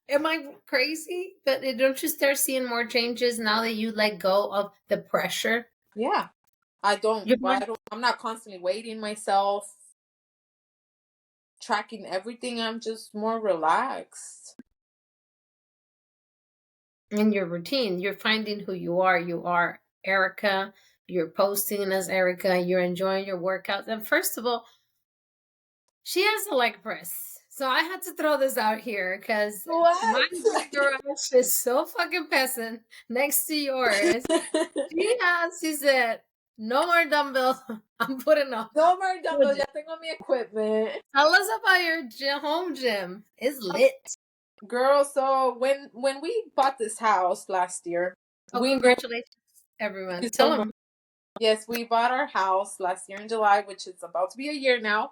Am I crazy? But don't you start seeing more changes now that you let go of the pressure? Yeah. I'm not constantly weighting myself, tracking everything. I'm just more relaxed. In your routine, you're finding who you are. You are Erica. You're posting as Erica. You're enjoying your workouts. And first of all, she has a leg press. So I had to throw this out here because my garage is so fucking peasant next to yours. She said, no more dumbbells. I'm putting off. No more dumbbells. Ya tengo mi equipment. Tell us about your home gym. It's lit. Girl, so when we bought this house last year, congratulations, everyone. Tell them. Yes, we bought our house last year in July, which is about to be a year now.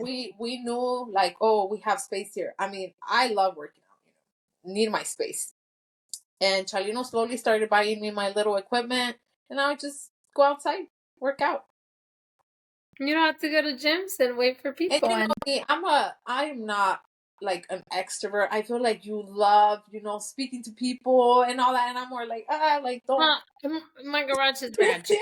We knew like, oh, we have space here. I mean, I love working out, need my space. And Chalino slowly started buying me my little equipment, and I would just go outside, work out. You don't have to go to gyms and wait for people. And me, I am not like an extrovert. I feel like you love, speaking to people and all that, and I'm more like, don't. My garage is ratchet.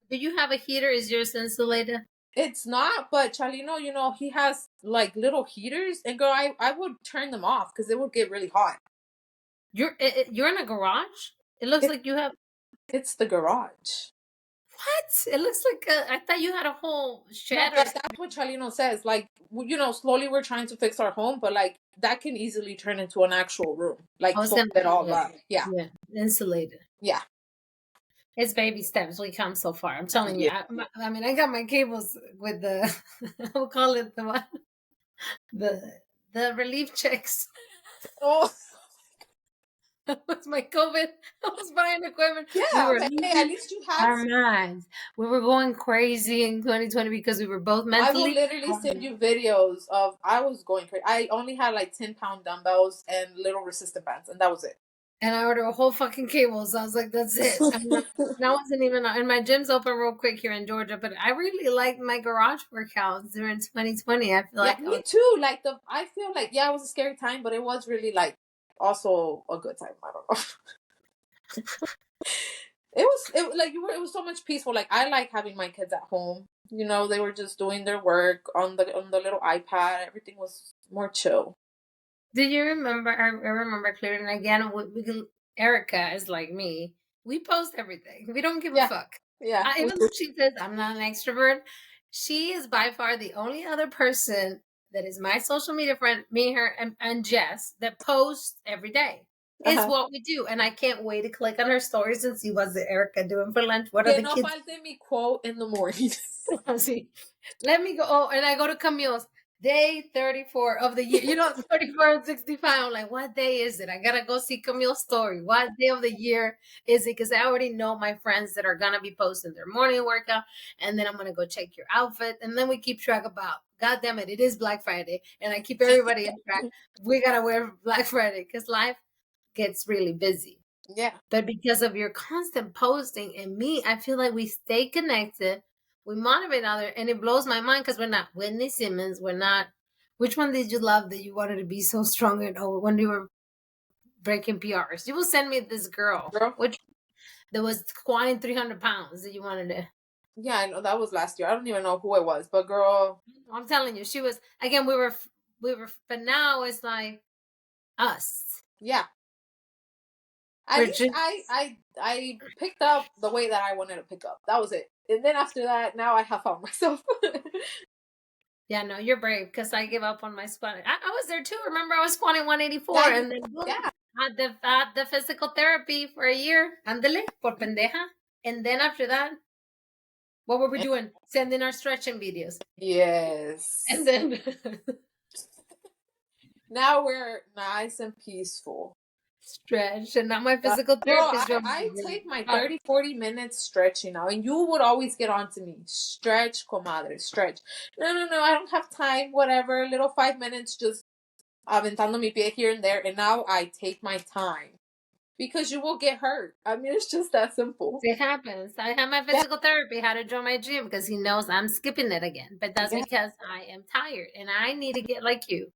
Do you have a heater? Is yours insulated? It's not, but Chalino, he has like little heaters, and girl, I would turn them off because it would get really hot. You're in a garage? It looks like you have. It's the garage. What? It looks like I thought you had a whole shed. No, that's what Chalino says. Like, slowly we're trying to fix our home, but like that can easily turn into an actual room. Like, it all up. Yeah, insulated. Yeah. It's baby steps. We come so far. I'm telling you. I mean, I got my cables with the, we'll call it the what? The relief checks. Oh. That was my COVID. I was buying equipment. Yeah, at least you had our minds. We were going crazy in 2020 because we were both mentally. I will literally send you videos of I was going crazy. I only had like 10-pound dumbbells and little resistant bands, and that was it. And I ordered a whole fucking cable. So I was like, that's it. And I wasn't even, and my gym's open real quick here in Georgia, but I really liked my garage workouts during 2020. I feel like me too. Like I feel like, it was a scary time, but it was really like also a good time. I don't know. It was so much peaceful. Like, I like having my kids at home. They were just doing their work on the little iPad. Everything was more chill. Do you remember? I remember clearly. And again, Erica is like me. We post everything. We don't give a fuck. Yeah. Even though she says I'm not an extrovert, she is by far the only other person that is my social media friend, me, her, and Jess, that posts every day. It's what we do. And I can't wait to click on her stories and see what's Erica doing for lunch. What are the kids? Falte mi quote in the morning. Let me go. Oh, and I go to Camille's. Day 34 of the year. 34 and 65. I'm like, what day is it? I gotta go see Camille's story. What day of the year is it? Because I already know my friends that are gonna be posting their morning workout, and then I'm gonna go check your outfit, and then we keep track about. God damn it! It is Black Friday, and I keep everybody in track. We gotta wear Black Friday because life gets really busy. Yeah. But because of your constant posting and me, I feel like we stay connected. We motivate others, and it blows my mind because we're not Whitney Simmons. We're not. Which one did you love that you wanted to be so strong in? Oh, when you were breaking PRs, you will send me this girl, which that was squatting 300 pounds that you wanted to. Yeah, I know that was last year. I don't even know who it was, but girl, I'm telling you, she was. Again, we were, but now it's like us. Yeah. At least I picked up the way that I wanted to pick up. That was it. And then after that, now I have found myself. Yeah, no, you're brave because I give up on my squatting. I was there too. Remember, I was squatting 184 Yeah, and then boom, yeah. had the physical therapy for a year. Ándale, por pendeja. And then after that, what were we doing? Sending our stretching videos. Yes. And then now we're nice and peaceful. stretch. And now my physical Girl, therapist. I take my 30, 40 minutes stretching now. And you would always get on to me. Stretch, comadre, stretch. No, I don't have time. Whatever. Little 5 minutes just aventando mi pie here and there. And now I take my time. Because you will get hurt. I mean, it's just that simple. It happens. I have my physical therapy how to join my gym because he knows I'm skipping it again. But that's because I am tired and I need to get like you.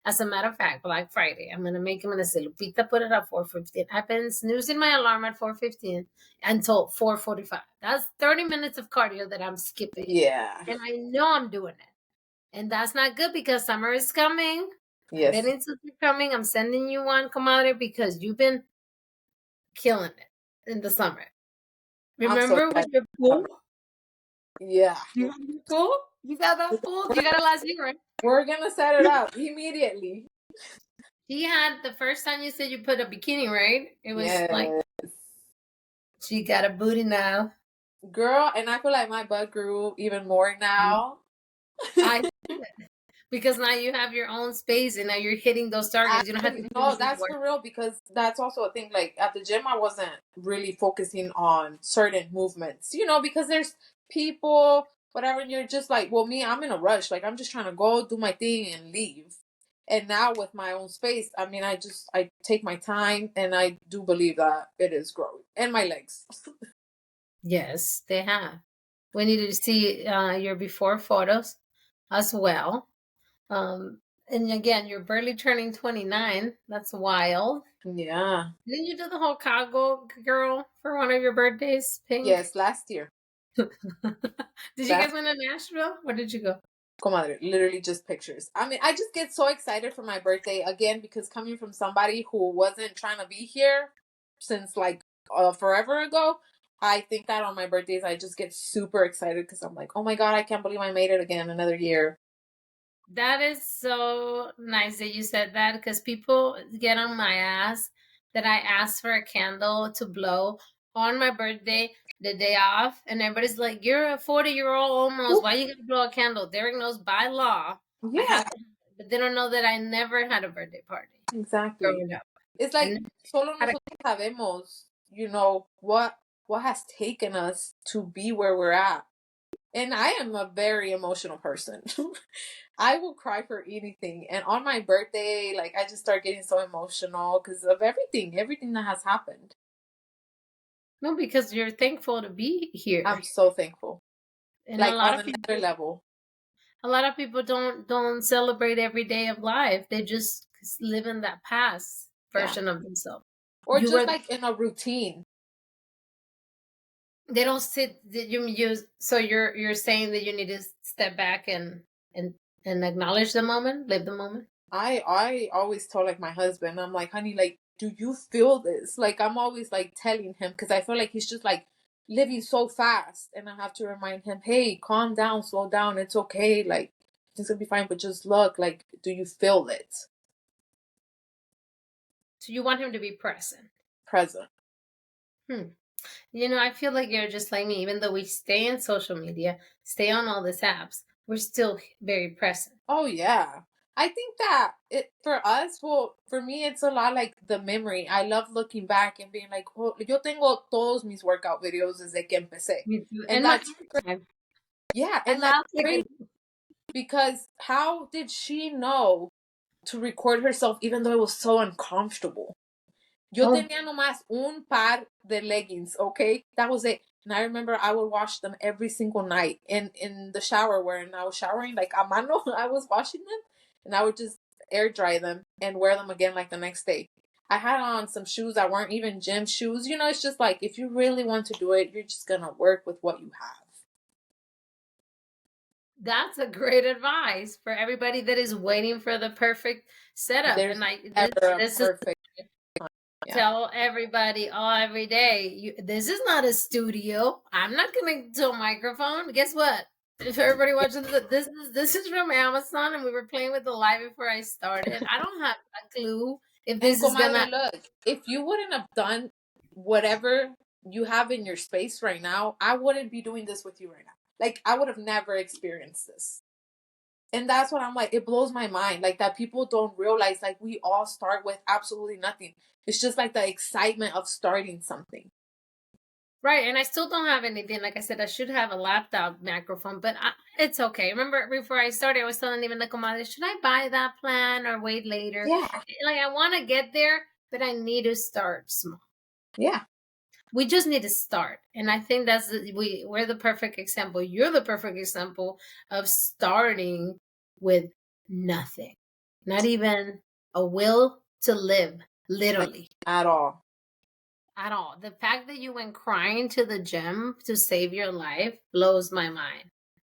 As a matter of fact, Black Friday, I'm gonna say, Lupita, put it at 4:15. I've been snoozing my alarm at 4:15 until 4:45. That's 30 minutes of cardio that I'm skipping. Yeah. And I know I'm doing it. And that's not good because summer is coming. Yes. It's coming. I'm sending you one, comadre, because you've been killing it in the summer. Remember with your pool? Yeah. You have your pool? You got that pool? You got it last year, right? We're gonna set it up immediately. She had the first time you said you put a bikini, right? It was like she got a booty now. Girl, and I feel like my butt grew even more now. Because now you have your own space and now you're hitting those targets. You don't have to No, that's for real because that's also a thing. Like at the gym, I wasn't really focusing on certain movements, because there's people, whatever, and you're just like, well, me, I'm in a rush. Like I'm just trying to go do my thing and leave. And now with my own space, I mean, I take my time and I do believe that it is growing. And my legs. Yes, they have. We need to see your before photos as well. And again, you're barely turning 29. That's wild. Yeah. Didn't you do the whole cargo girl for one of your birthdays, Pink? Yes, last year. Did you guys win in Nashville? Where did you go? Comadre, literally just pictures. I mean, I just get so excited for my birthday again because coming from somebody who wasn't trying to be here since like forever ago, I think that on my birthdays I just get super excited because I'm like, oh my god, I can't believe I made it again another year. That is so nice that you said that because people get on my ass that I asked for a candle to blow on my birthday, the day off, and everybody's like, "You're a 40-year-old almost. Why you gonna blow a candle?" Derek knows by law. Yeah, but they don't know that I never had a birthday party. Exactly. It's like solo nosotros sabemos, what has taken us to be where we're at. And I am a very emotional person. I will cry for anything. And on my birthday, like I just start getting so emotional because of everything that has happened. No, because you're thankful to be here. I'm so thankful. And like on another level. A lot of people don't celebrate every day of life. They just live in that past version of themselves. Or just like in a routine. They don't sit. So you're saying that you need to step back and acknowledge the moment, live the moment. I always tell like my husband, I'm like, honey, like, do you feel this? Like I'm always like telling him because I feel like he's just like living so fast, and I have to remind him, hey, calm down, slow down, it's okay, like it's gonna be fine, but just look, like, do you feel it? So you want him to be present. I feel like you're just like me. Even though we stay in social media, stay on all these apps, we're still very present. Oh yeah. I think that for us, well, for me, it's a lot like the memory. I love looking back and being like, oh, yo tengo todos mis workout videos desde que empecé. And that's great. Yeah, and that's great. Because how did she know to record herself even though it was so uncomfortable? Yo tenía nomás un par de leggings, okay? That was it. And I remember I would wash them every single night in the shower when I was showering, like a mano, I was washing them. And I would just air dry them and wear them again like the next day. I had on some shoes that weren't even gym shoes. It's just like, if you really want to do it, you're just going to work with what you have. That's a great advice for everybody that is waiting for the perfect setup. There's And never a this is perfect. Yeah. tell everybody every day, this is not a studio. I'm not connected to a microphone. Guess what? If everybody watching this is from Amazon, and we were playing with the live before I started. I don't have a clue if And this is gonna. comadre, look, if you wouldn't have done whatever you have in your space right now, I wouldn't be doing this with you right now. Like, I would have never experienced this. And that's what I'm like, it blows my mind. Like, that people don't realize, like, we all start with absolutely nothing. It's just like the excitement of starting something. Right, and I still don't have anything. Like I said, I should have a laptop microphone, but it's okay. Remember, before I started, I was telling even the comadre, should I buy that plan or wait later? Yeah. Like, I want to get there, but I need to start small. Yeah. We just need to start, and I think we're the perfect example. You're the perfect example of starting with nothing, not even a will to live, literally. At all. At all. The fact that you went crying to the gym to save your life blows my mind.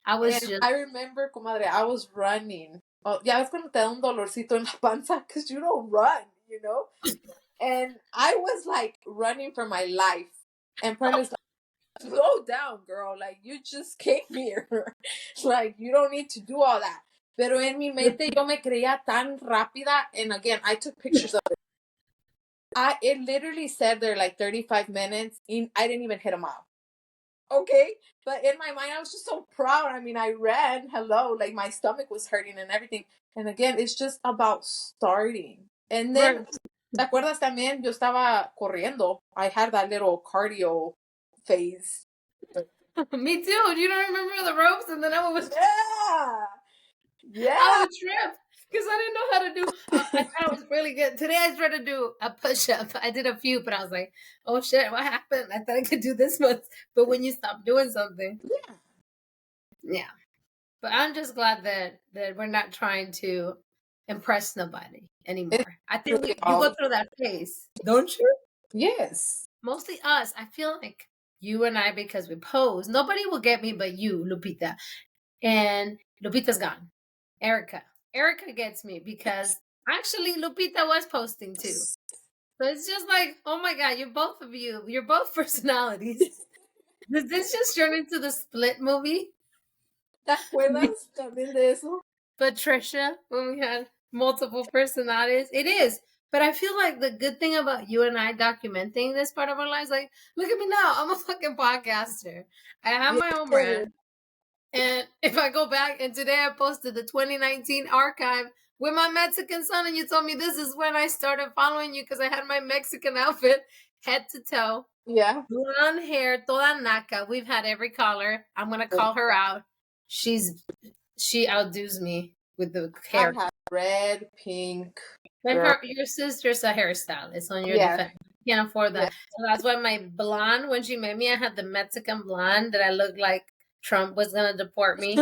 I remember, comadre, I was running. Oh, ya ves cuando te da un dolorcito en la panza because you don't run, you know? And I was like running for my life. And Perla's like, slow down, girl. Like, you just came here. Like, you don't need to do all that. Pero en mi mente yo me creía tan rápida. And again, I took pictures of it. It literally said there like 35 minutes. I didn't even hit a mile. Okay? But in my mind, I was just so proud. I mean, I ran. Hello. Like, my stomach was hurting and everything. And again, it's just about starting. And then, ¿te acuerdas también? Yo estaba corriendo. I had that little cardio phase. Me too. You don't remember the ropes? And then I was... Yeah. I was tripped because I didn't know how to do... I thought it was really good. Today I tried to do a push-up. I did a few, but I was like, oh shit, what happened? I thought I could do this much. But when you stop doing something... Yeah. But I'm just glad that we're not trying to impress nobody anymore. I think you go through that phase, don't you? Yes. Mostly us. I feel like you and I, because we pose, nobody will get me but you, Lupita. And Lupita's gone. Erica gets me because actually Lupita was posting too. So it's just like, oh my God, you're both personalities. Does this just turn into the Split movie? ¿Te acuerdas también de eso? Patricia, when we had multiple personalities. It is. But I feel like the good thing about you and I documenting this part of our lives, like, look at me now. I'm a fucking podcaster. I have my own brand. And if I go back, and today I posted the 2019 archive with my Mexican son, and you told me this is when I started following you because I had my Mexican outfit, head to toe. Yeah. Blonde hair, toda naca. We've had every color. I'm going to call her out. She outdoes me with the hair. I have red, pink. Your sister's a hairstylist on your defense. You can't afford that. Yeah. So that's why my blonde, when she met me, I had the Mexican blonde that I looked like Trump was going to deport me.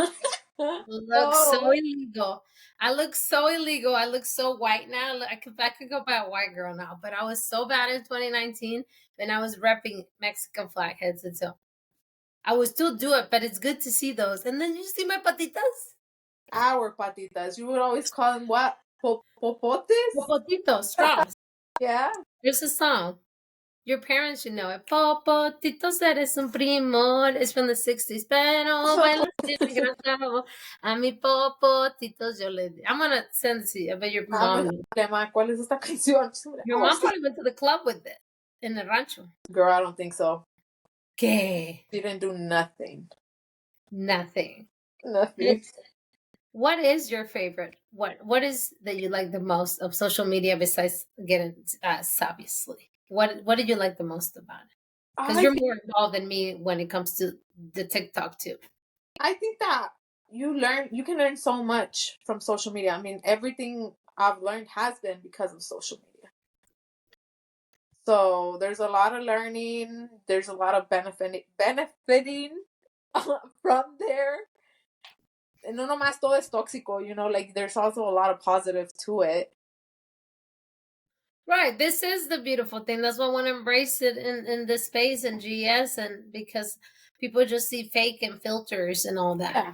So illegal. I look so illegal. I look so white now. I could go by a white girl now. But I was so bad in 2019 when I was repping Mexican flag heads and so. I would still do it, but it's good to see those. And then you see my patitas? Our patitas. You would always call them what? Popotes? Popotitos, straws. Yeah. There's a song. Your parents should know it. Popotitos, eres un primor. It's from the 60s. Pero baila a mi popotitos yo le di. I'm going to send it to you. I bet your mom. ¿Cuál es esta canción? Your mom probably went to the club with it in the rancho. Girl, I don't think so. ¿Qué? She didn't do nothing. Nothing. Nothing. What is your favorite? What is that you like the most of social media besides getting obviously? What did you like the most about it? Because you're more involved than me when it comes to the TikTok too. I think that you can learn so much from social media. I mean, everything I've learned has been because of social media. So there's a lot of learning. There's a lot of benefiting from there. And no nomás todo es tóxico, you know, like there's also a lot of positive to it. Right. This is the beautiful thing. That's why I want to embrace it in this space and GS, and because people just see fake and filters and all that. Yeah.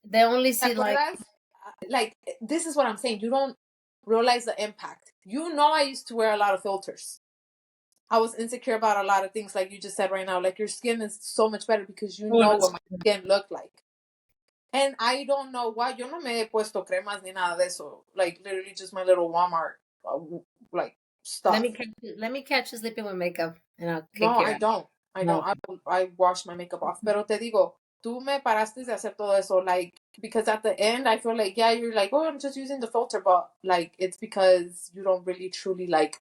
They only see like this is what I'm saying. You don't realize the impact. You know, I used to wear a lot of filters. I was insecure about a lot of things, like you just said right now. Like your skin is so much better because you know what my skin looked like. And I don't know why. Yo no me he puesto cremas ni nada de eso. Like literally just my little Walmart like stuff. Let me catch you sleeping with makeup and I'll take No, care I of it. don't. I don't. I wash my makeup off. Pero te digo, tú me paraste de hacer todo eso, like, because at the end I feel like, yeah, you're like, oh, I'm just using the filter, but like it's because you don't really truly like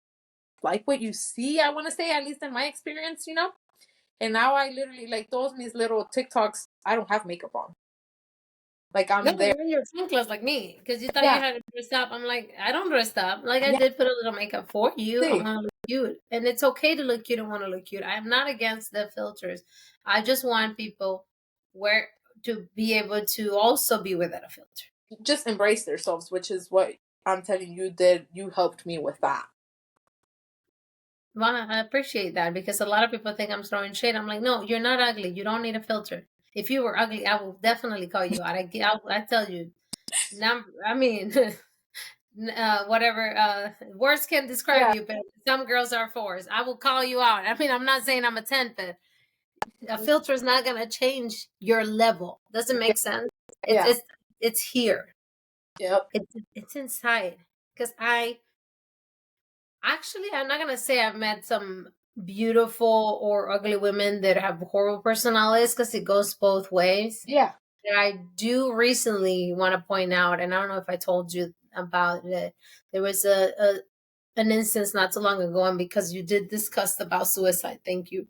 what you see, I want to say, at least in my experience, you know? And now I literally, like, those these little TikToks, I don't have makeup on. Like, I'm No, there. you're in your skin clothes like me because you thought Yeah. you had to dress up. I'm like, I don't dress up. Like, I Yeah. did put a little makeup for you. I Sí. want to look cute. And it's okay to look cute and want to look cute. I am not against the filters. I just want people to be able to also be without a filter. Just embrace themselves, which is what I'm telling you did. You helped me with that. Well, I appreciate that because a lot of people think I'm throwing shade. I'm like, no, you're not ugly. You don't need a filter. If you were ugly, I will definitely call you out. I tell you, I mean, whatever words can describe you, but some girls are 4s. I will call you out. I mean, I'm not saying I'm a 10, but a filter is not going to change your level. Doesn't make sense. It's here. Yep. It's inside. Because I'm not going to say I've met some beautiful or ugly women that have horrible personalities because it goes both ways. Yeah. That I do recently want to point out, and I don't know if I told you about it. There was an instance not too long ago, and because you did discuss about suicide, thank you.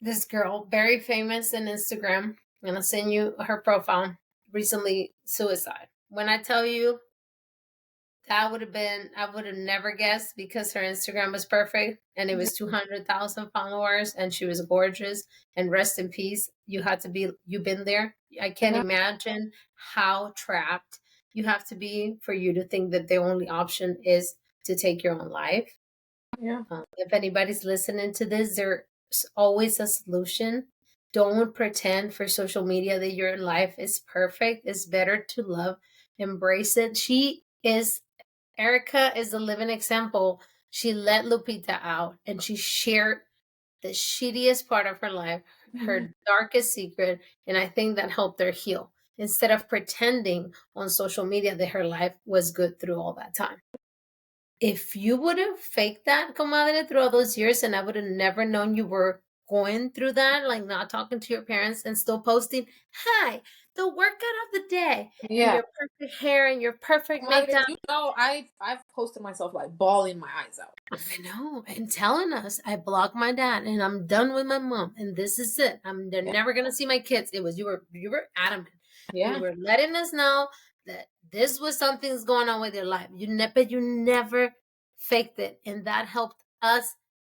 This girl, very famous in Instagram, I'm gonna send you her profile. Recently, suicide. When I tell you, I would have never guessed because her Instagram was perfect and it was 200,000 followers and she was gorgeous and rest in peace. You've been there. I can't imagine how trapped you have to be for you to think that the only option is to take your own life. Yeah. If anybody's listening to this, there's always a solution. Don't pretend for social media that your life is perfect. It's better to love, embrace it. Erica is a living example. She let Lupita out and she shared the shittiest part of her life, her darkest secret, and I think that helped her heal instead of pretending on social media that her life was good through all that time. If you would have faked that, comadre, through all those years, and I would have never known you were going through that, like not talking to your parents and still posting, hi, the workout of the day, and your perfect hair and your perfect makeup. You know, I've posted myself like bawling my eyes out. I know, and telling us I blocked my dad and I'm done with my mom and this is it. They're never gonna see my kids. It was you were adamant. Yeah. You were letting us know that this was something's going on with your life. You never faked it, and that helped us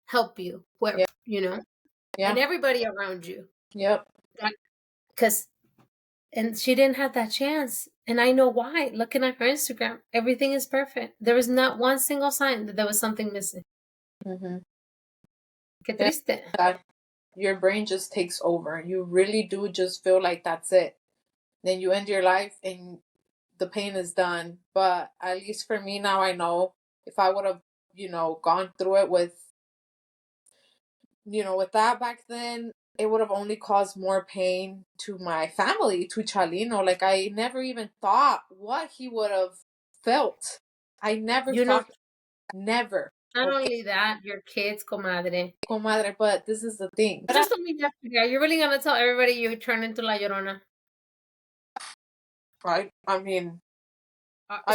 help you. You know, and everybody around you. Yep. And she didn't have that chance, and I know why. Looking at her Instagram, everything is perfect. There was not one single sign that there was something missing. Mm-hmm. Qué triste. Your brain just takes over. You really do just feel like that's it. Then you end your life and the pain is done. But at least for me now, I know if I would have, gone through it with that back then, it would have only caused more pain to my family, to Chalino. Like, I never even thought what he would have felt. I never thought. Never. Not only that, your kids, comadre. Comadre, but this is the thing. Just told me yesterday. Are you really going to tell everybody you turn into La Llorona? Right? I mean,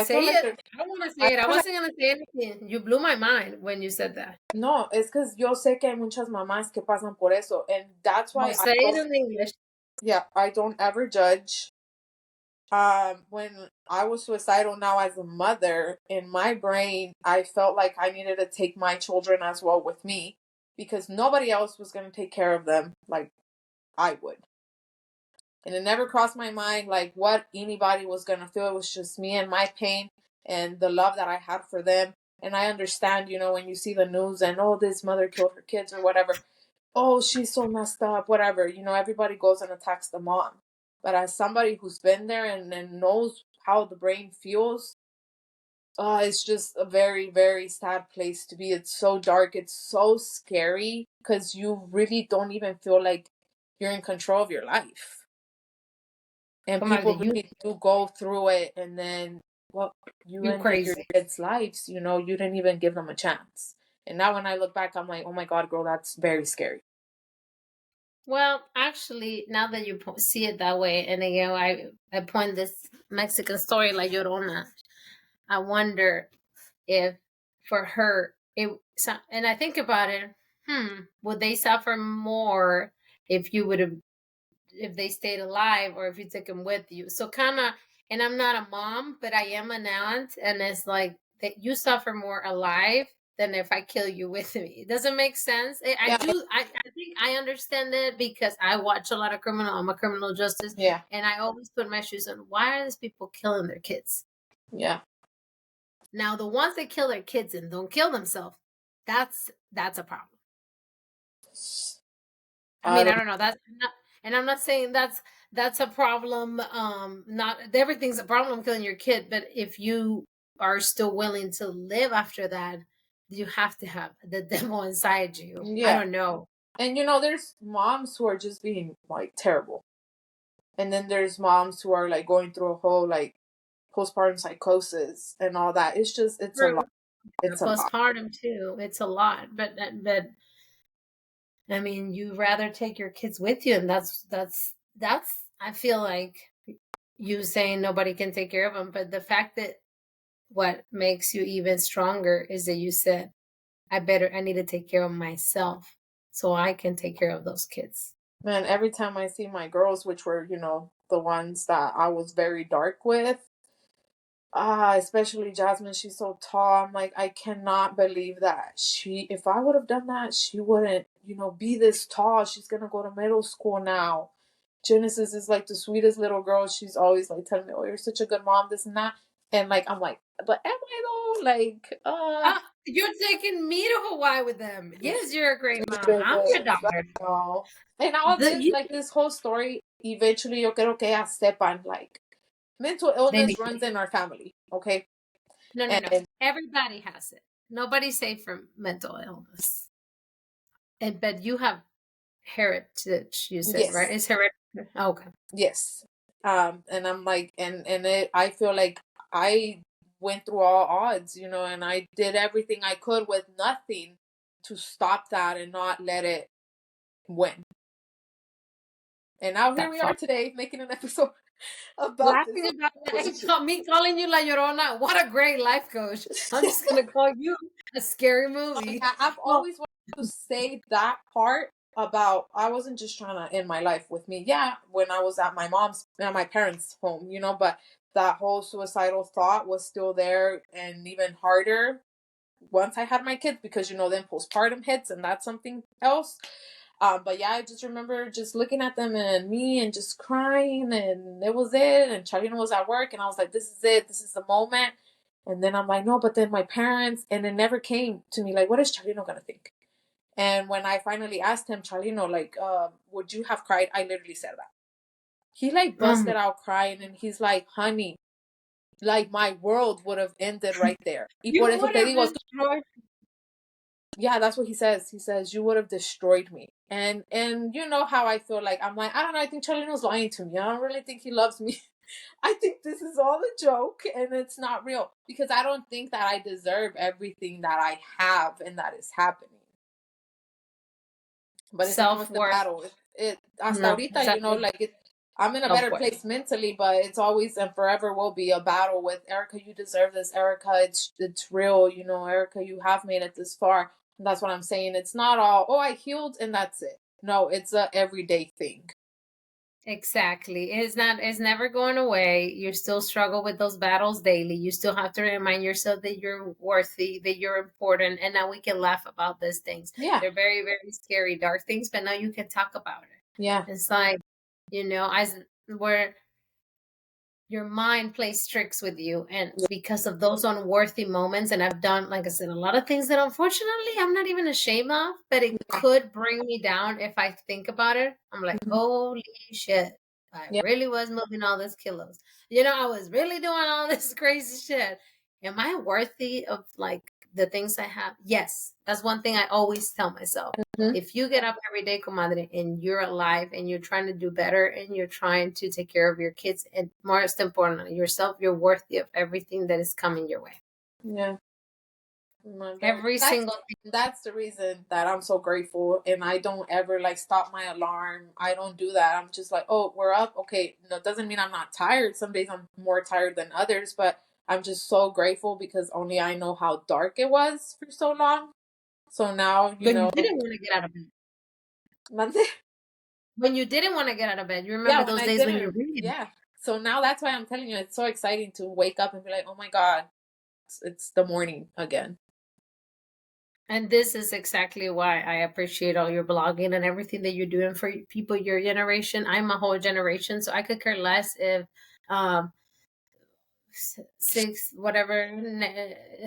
say it. I don't want to say it. I wasn't going to say anything. You blew my mind when you said that. No, es because yo sé que hay muchas mamás que pasan por eso. And that's why say it in English. Yeah, I don't ever judge. When I was suicidal now as a mother, in my brain, I felt like I needed to take my children as well with me because nobody else was going to take care of them like I would. And it never crossed my mind like what anybody was going to feel. It was just me and my pain and the love that I had for them. And I understand, when you see the news and, oh, this mother killed her kids or whatever. Oh, she's so messed up, whatever. Everybody goes and attacks the mom. But as somebody who's been there and knows how the brain feels, it's just a very, very sad place to be. It's so dark. It's so scary because you really don't even feel like you're in control of your life. And people You really do go through it, and then, well, you ended your crazy. kids' lives. You didn't even give them a chance. And now when I look back, I'm like, oh my God, girl, that's very scary. Well, actually, now that you see it that way, and again, I point this Mexican story La Llorona, I wonder if for her and I think about it, would they suffer more if they stayed alive, or if you took them with you? So kind of, and I'm not a mom, but I am an aunt, and it's like that you suffer more alive than if I kill you with me. Does it make sense? I do. I think I understand it because I watch a lot of I'm a criminal justice. Yeah. And I always put my shoes on. Why are these people killing their kids? Yeah. Now, the ones that kill their kids and don't kill themselves, that's a problem. I don't know. I'm not saying that's a problem. Not everything's a problem killing your kid, but if you are still willing to live after that, you have to have the devil inside you. Yeah. I don't know. And there's moms who are just being like terrible. And then there's moms who are like going through a whole like postpartum psychosis and all that. It's a lot. It's postpartum too. It's a lot. But I mean, you rather take your kids with you, and that's I feel like you saying nobody can take care of them, but the fact that what makes you even stronger is that you said, I need to take care of myself so I can take care of those kids. Man, every time I see my girls, which were, the ones that I was very dark with, especially Jasmine, she's so tall. I'm like, I cannot believe that if I would have done that, she wouldn't, be this tall. She's going to go to middle school now. Genesis is like the sweetest little girl. She's always like telling me, oh, you're such a good mom, this and that. And like, I'm like, but am I though? Like, you're taking me to Hawaii with them. Yes, you're a great mom. I'm your daughter. And all this whole story, eventually, yo creo que ya sepan, like, mental illness runs in our family, okay? No. Everybody has it. Nobody's safe from mental illness. But you have heritage, you said, yes. Right? It's heritage. Okay. Yes. And I'm like, I feel like I went through all odds, and I did everything I could with nothing to stop that and not let it win. And now here we are today making an episode about this. Me calling you La Llorona. What a great life coach. I'm just going to call you a scary movie. I've always wanted to say that part about, I wasn't just trying to end my life with me. Yeah, when I was at my parents' home, but that whole suicidal thought was still there, and even harder once I had my kids, because, then postpartum hits, and that's something else. But yeah, I just remember just looking at them and me and just crying, and it was it. And Charlino was at work, and I was like, this is it. This is the moment. And then I'm like, no, but then my parents, and it never came to me, like, what is Charlino going to think? And when I finally asked him, Charlino, like, would you have cried? I literally said that. He like busted out crying, and he's like, honey, like my world would have ended right there. Yeah, that's what he says. He says, you would have destroyed me. And you know how I feel like, I'm like, I don't know, I think Charlino's lying to me. I don't really think he loves me. I think this is all a joke, and it's not real. Because I don't think that I deserve everything that I have and that is happening. But it's almost the battle. Hasta ahorita, like, I'm in a better place mentally, but it's always and forever will be a battle with, Erica, you deserve this. Erica, it's real. Erica, you have made it this far. And that's what I'm saying. It's not all, oh, I healed and that's it. No, it's a everyday thing. Exactly. It's never going away. You still struggle with those battles daily. You still have to remind yourself that you're worthy, that you're important. And now we can laugh about these things. Yeah. They're very, very scary, dark things, but now you can talk about it. Yeah. It's like, where your mind plays tricks with you, and because of those unworthy moments, and I've done, like I said, a lot of things that unfortunately I'm not even ashamed of, but it could bring me down if I think about it. I'm like, holy shit, I Yeah. really was moving all these kilos. You know, I was really doing all this crazy shit. Am I worthy of like the things I have? Yes. That's one thing I always tell myself. Mhm. If you get up every day, comadre, and you're alive and you're trying to do better and you're trying to take care of your kids and most importantly, yourself, you're worthy of everything that is coming your way. Yeah. My God. Every single thing. That's the reason that I'm so grateful, and I don't ever like stop my alarm. I don't do that. I'm just like, oh, we're up. Okay, no, it doesn't mean I'm not tired. Some days I'm more tired than others, but I'm just so grateful because only I know how dark it was for so long. So now, When you didn't want to get out of bed. Monday. When you didn't want to get out of bed. You remember Yeah, when those I days when you're didn't. reading? Yeah. So now that's why I'm telling you, it's so exciting to wake up and be like, oh my God, it's the morning again. And this is exactly why I appreciate all your blogging and everything that you're doing for people your generation. I'm a whole generation, so I could care less if um six whatever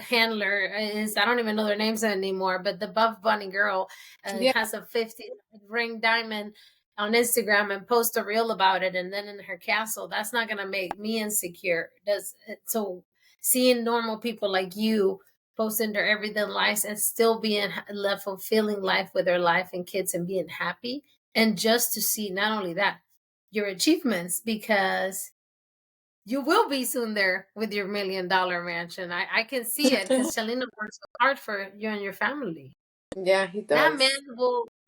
handler is. I don't even know their names anymore, but the Buff Bunny girl Yeah. has a 50 ring diamond on Instagram and post a reel about it, and then in her castle. That's not gonna make me insecure. Does so seeing normal people like you posting their everyday lives and still being left fulfilling life with their life and kids and being happy, and just to see not only that your achievements, because you will be soon there with your $1 million mansion. I can see it because Shalina works so hard for you and your family. Yeah, he That does. man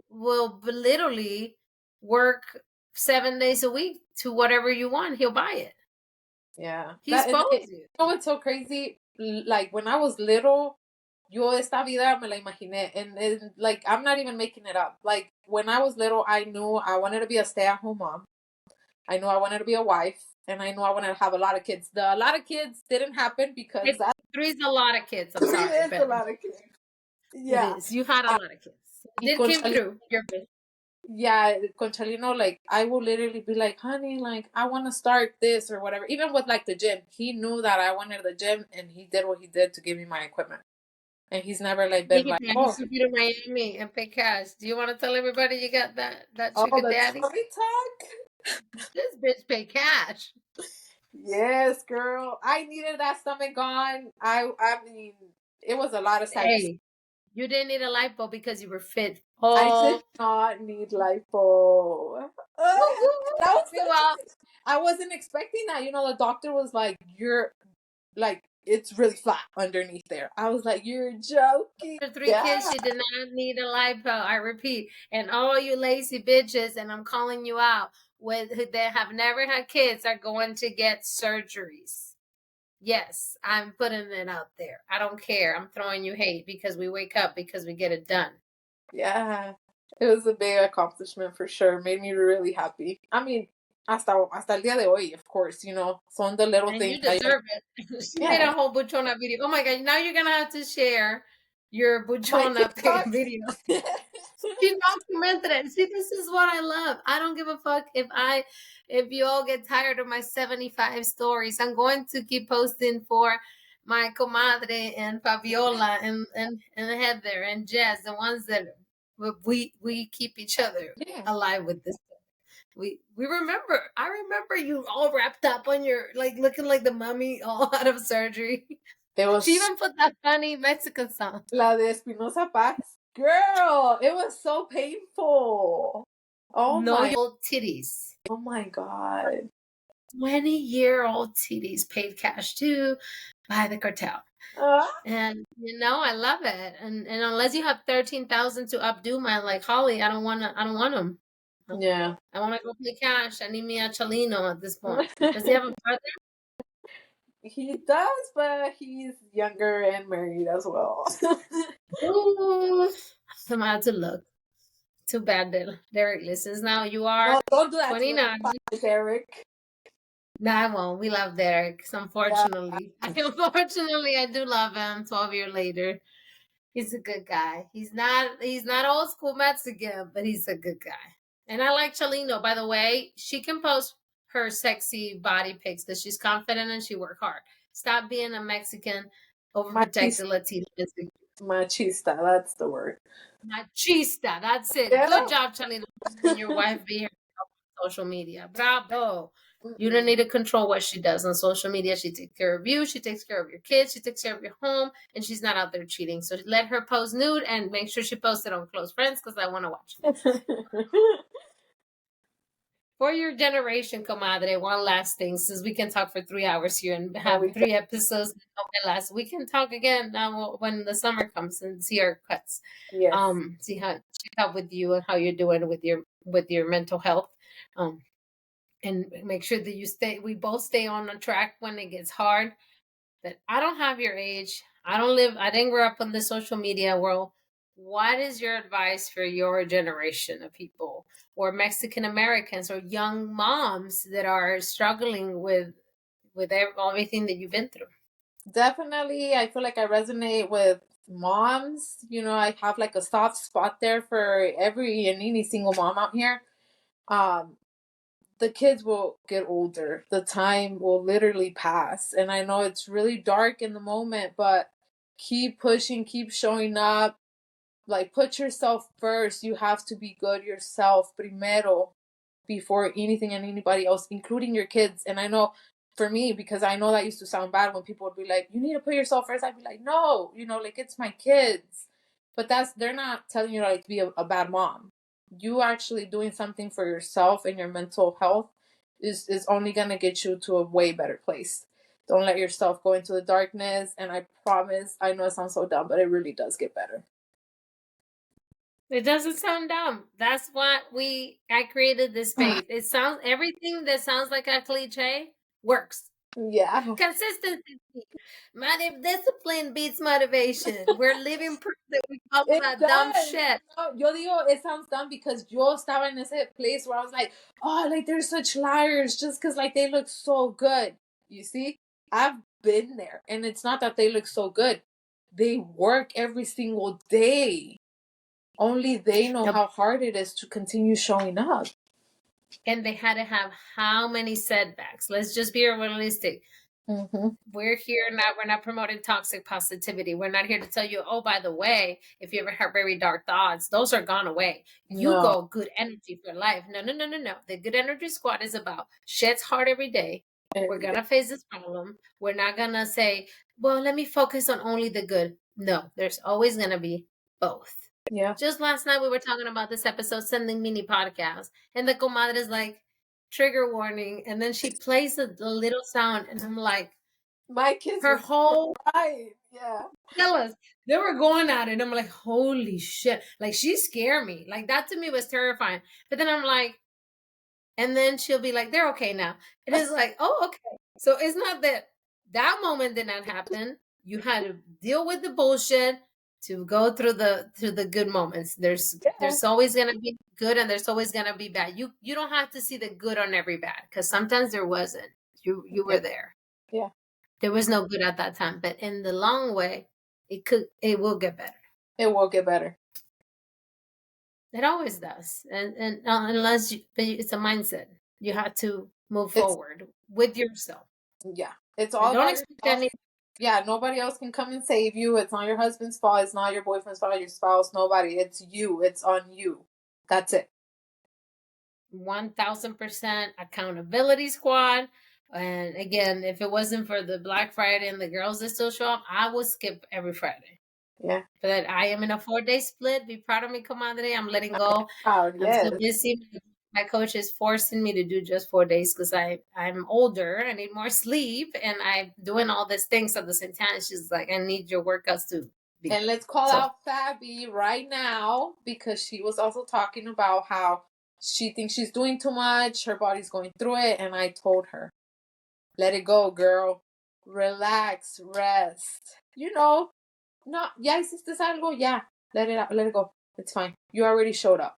will literally work 7 days a week to whatever you want. He'll buy it. Yeah. He spoils you. You know what's so crazy? Like when I was little, yo esta vida me la imaginé. And like, I'm not even making it up. Like when I was little, I knew I wanted to be a stay-at-home mom. I knew I wanted to be a wife. And I knew I wanted to have a lot of kids. A lot of kids didn't happen because that Three's a lot of kids. I'm three sorry. is But a lot of kids. Yeah. it is. You had a lot of kids. It came through. Yeah, con Chalino, like I will literally be like, honey, like I want to start this or whatever. Even with like the gym, he knew that I wanted the gym, and he did what he did to give me my equipment. And he's never like been like, He oh, took you to Miami and pay cash. Do you want to tell everybody you got that oh, sugar the daddy? tummy tuck. This bitch pay cash. Yes, girl. I needed that stomach gone. I mean, it was a lot of sex. Hey, you didn't need a lipo because you were fit. I Oh, did not need lipo. I wasn't expecting that. You know, the doctor was like, "You're like, it's really flat underneath there." I was like, "You're joking." for 3 kids, she did not need a lipo. I repeat, and all you lazy bitches, and I'm calling you out, that have never had kids are going to get surgeries. Yes, I'm putting it out there. I don't care. I'm throwing you hate because we wake up because we get it done. Yeah, it was a big accomplishment for sure. Made me really happy. I mean, hasta el día de hoy, of course, you know, son the little And things. you deserve it. She made a whole Buchona video. Oh my God, now you're going to have to share your Buchona video. She documented it. See, this is what I love. I don't give a fuck if you all get tired of my 75 stories. I'm going to keep posting for my comadre and Fabiola and Heather and Jess, the ones that we keep each other alive with this. We remember. I remember you all wrapped up on your like looking like the mummy, all out of surgery. It was. She even put that funny Mexican song. La de Espinosa Paz. Girl, it was so painful. Oh my old titties. Oh my God. 20-year-old titties paid cash too by the cartel. And you know, I love it. And unless you have 13,000 to updo man like Holly, I don't want them. Yeah. I want to go play cash. I need me a Chalino at this point. Does he have a brother? He does, but he's younger and married as well. Ooh, I'm out to look. Too bad Derek listens now. You are no, don't do that 29. Derek. No, I won't. We love Derek. Unfortunately. Unfortunately, I do love him 12 years later. He's a good guy. He's not old school Mexican, but he's a good guy. And I like Chalino, by the way. She can post her sexy body pics because she's confident and she work hard. Stop being a Mexican overprotected Latino. Machista, that's the word. Machista, that's it. Yeah. Good job, Chalino. And your wife be here. social media. Bravo. You don't Mm-mm. need to control what she does on social media. She takes care of you. She takes care of your kids. She takes care of your home. And she's not out there cheating. So let her post nude and make sure she posts it on close friends because I want to watch it. For your generation, comadre, one last thing, since we can talk for 3 hours here and have we 3 episodes. We can talk again now when the summer comes and see our cuts. Yes. See how check out with you and how you're doing with your mental health. And make sure that we both stay on the track when it gets hard. But I don't have your age. I didn't grow up in the social media world. What is your advice for your generation of people or Mexican Americans or young moms that are struggling with everything that you've been through? Definitely, I feel like I resonate with moms. I have like a soft spot there for every and any single mom out here. The kids will get older. The time will literally pass. And I know it's really dark in the moment, but keep pushing, keep showing up. Like, put yourself first. You have to be good yourself primero before anything and anybody else, including your kids. And I know for me, because I know that used to sound bad when people would be like, you need to put yourself first. I'd be like, no, like, it's my kids. But they're not telling you like to be a bad mom. You actually doing something for yourself and your mental health is only going to get you to a way better place. Don't let yourself go into the darkness. And I promise, I know it sounds so dumb, but it really does get better. It doesn't sound dumb. That's what I created this page. Everything that sounds like a cliche works. Yeah. Consistency. Discipline beats motivation. We're living proof that we talk about dumb shit. Yo digo, it sounds dumb because yo estaba en ese place where I was like, oh, like they're such liars just because like they look so good. You see? I've been there. And it's not that they look so good. They work every single day. Only they know how hard it is to continue showing up. And they had to have how many setbacks? Let's just be realistic. Mm-hmm. We're not promoting toxic positivity. We're not here to tell you, oh, by the way, if you ever have very dark thoughts, those are gone away. You go good energy for life. No. The Good Energy Squad is about shit's hard every day. We're going to face this problem. We're not going to say, well, let me focus on only the good. No, there's always going to be both. Yeah. Just last night we were talking about this episode, sending mini podcasts, and the comadre is like, trigger warning, and then she plays a little sound, and I'm like, my kids, her whole yeah, tell us they were going at it. I'm like, holy shit! Like, she scared me. Like, that to me was terrifying. But then I'm like, and then she'll be like, they're okay now. And it's like, oh, okay. So it's not that moment did not happen. You had to deal with the bullshit to go through the good moments. There's always gonna be good and there's always gonna be bad. You don't have to see the good on every bad, because sometimes there wasn't. You were there. Yeah. There was no good at that time. But in the long way, it will get better. It will get better. It always does. And unless it's a mindset. You have to move forward with yourself. Yeah. It's all don't expect any. Yeah, nobody else can come and save you. It's not your husband's fault. It's not your boyfriend's fault, your spouse, nobody. It's you. It's on you. That's it. 1000% accountability squad. And again, if it wasn't for the Black Friday and the girls that still show up, I would skip every Friday. Yeah. But I am in a 4-day split. Be proud of me, comadre. I'm letting go. Proud, yes. I'm so busy. My coach is forcing me to do just 4 days because I'm older. I need more sleep, and I'm doing all these things at the same time. She's like, I need your workouts to be. And let's call out Fabi right now, because she was also talking about how she thinks she's doing too much. Her body's going through it. And I told her, let it go, girl. Relax, rest. No, ya hiciste algo, yeah. Let it go. It's fine. You already showed up.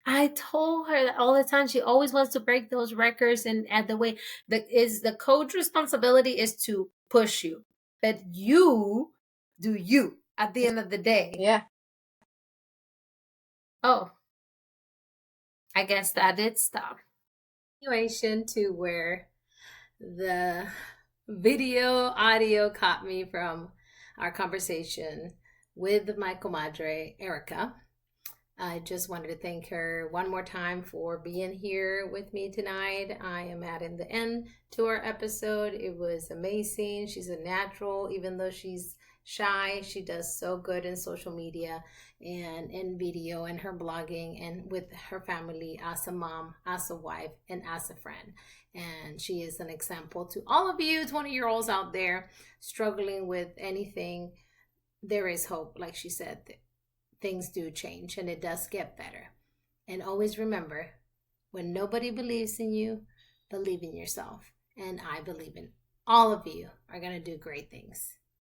I told her that all the time. She always wants to break those records, and at the way the coach responsibility is to push you, but you do you at the end of the day. Yeah. Oh, I guess that did stop. Situation to where the audio caught me from our conversation with my comadre Erica. I just wanted to thank her one more time for being here with me tonight. I am adding the end to our episode. It was amazing. She's a natural, even though she's shy. She does so good in social media and in video and her blogging and with her family as a mom, as a wife, and as a friend. And she is an example to all of you 20-year-olds out there struggling with anything. There is hope, like she said. Things do change and it does get better. And always remember, when nobody believes in you, believe in yourself. And I believe in all of you are going to do great things.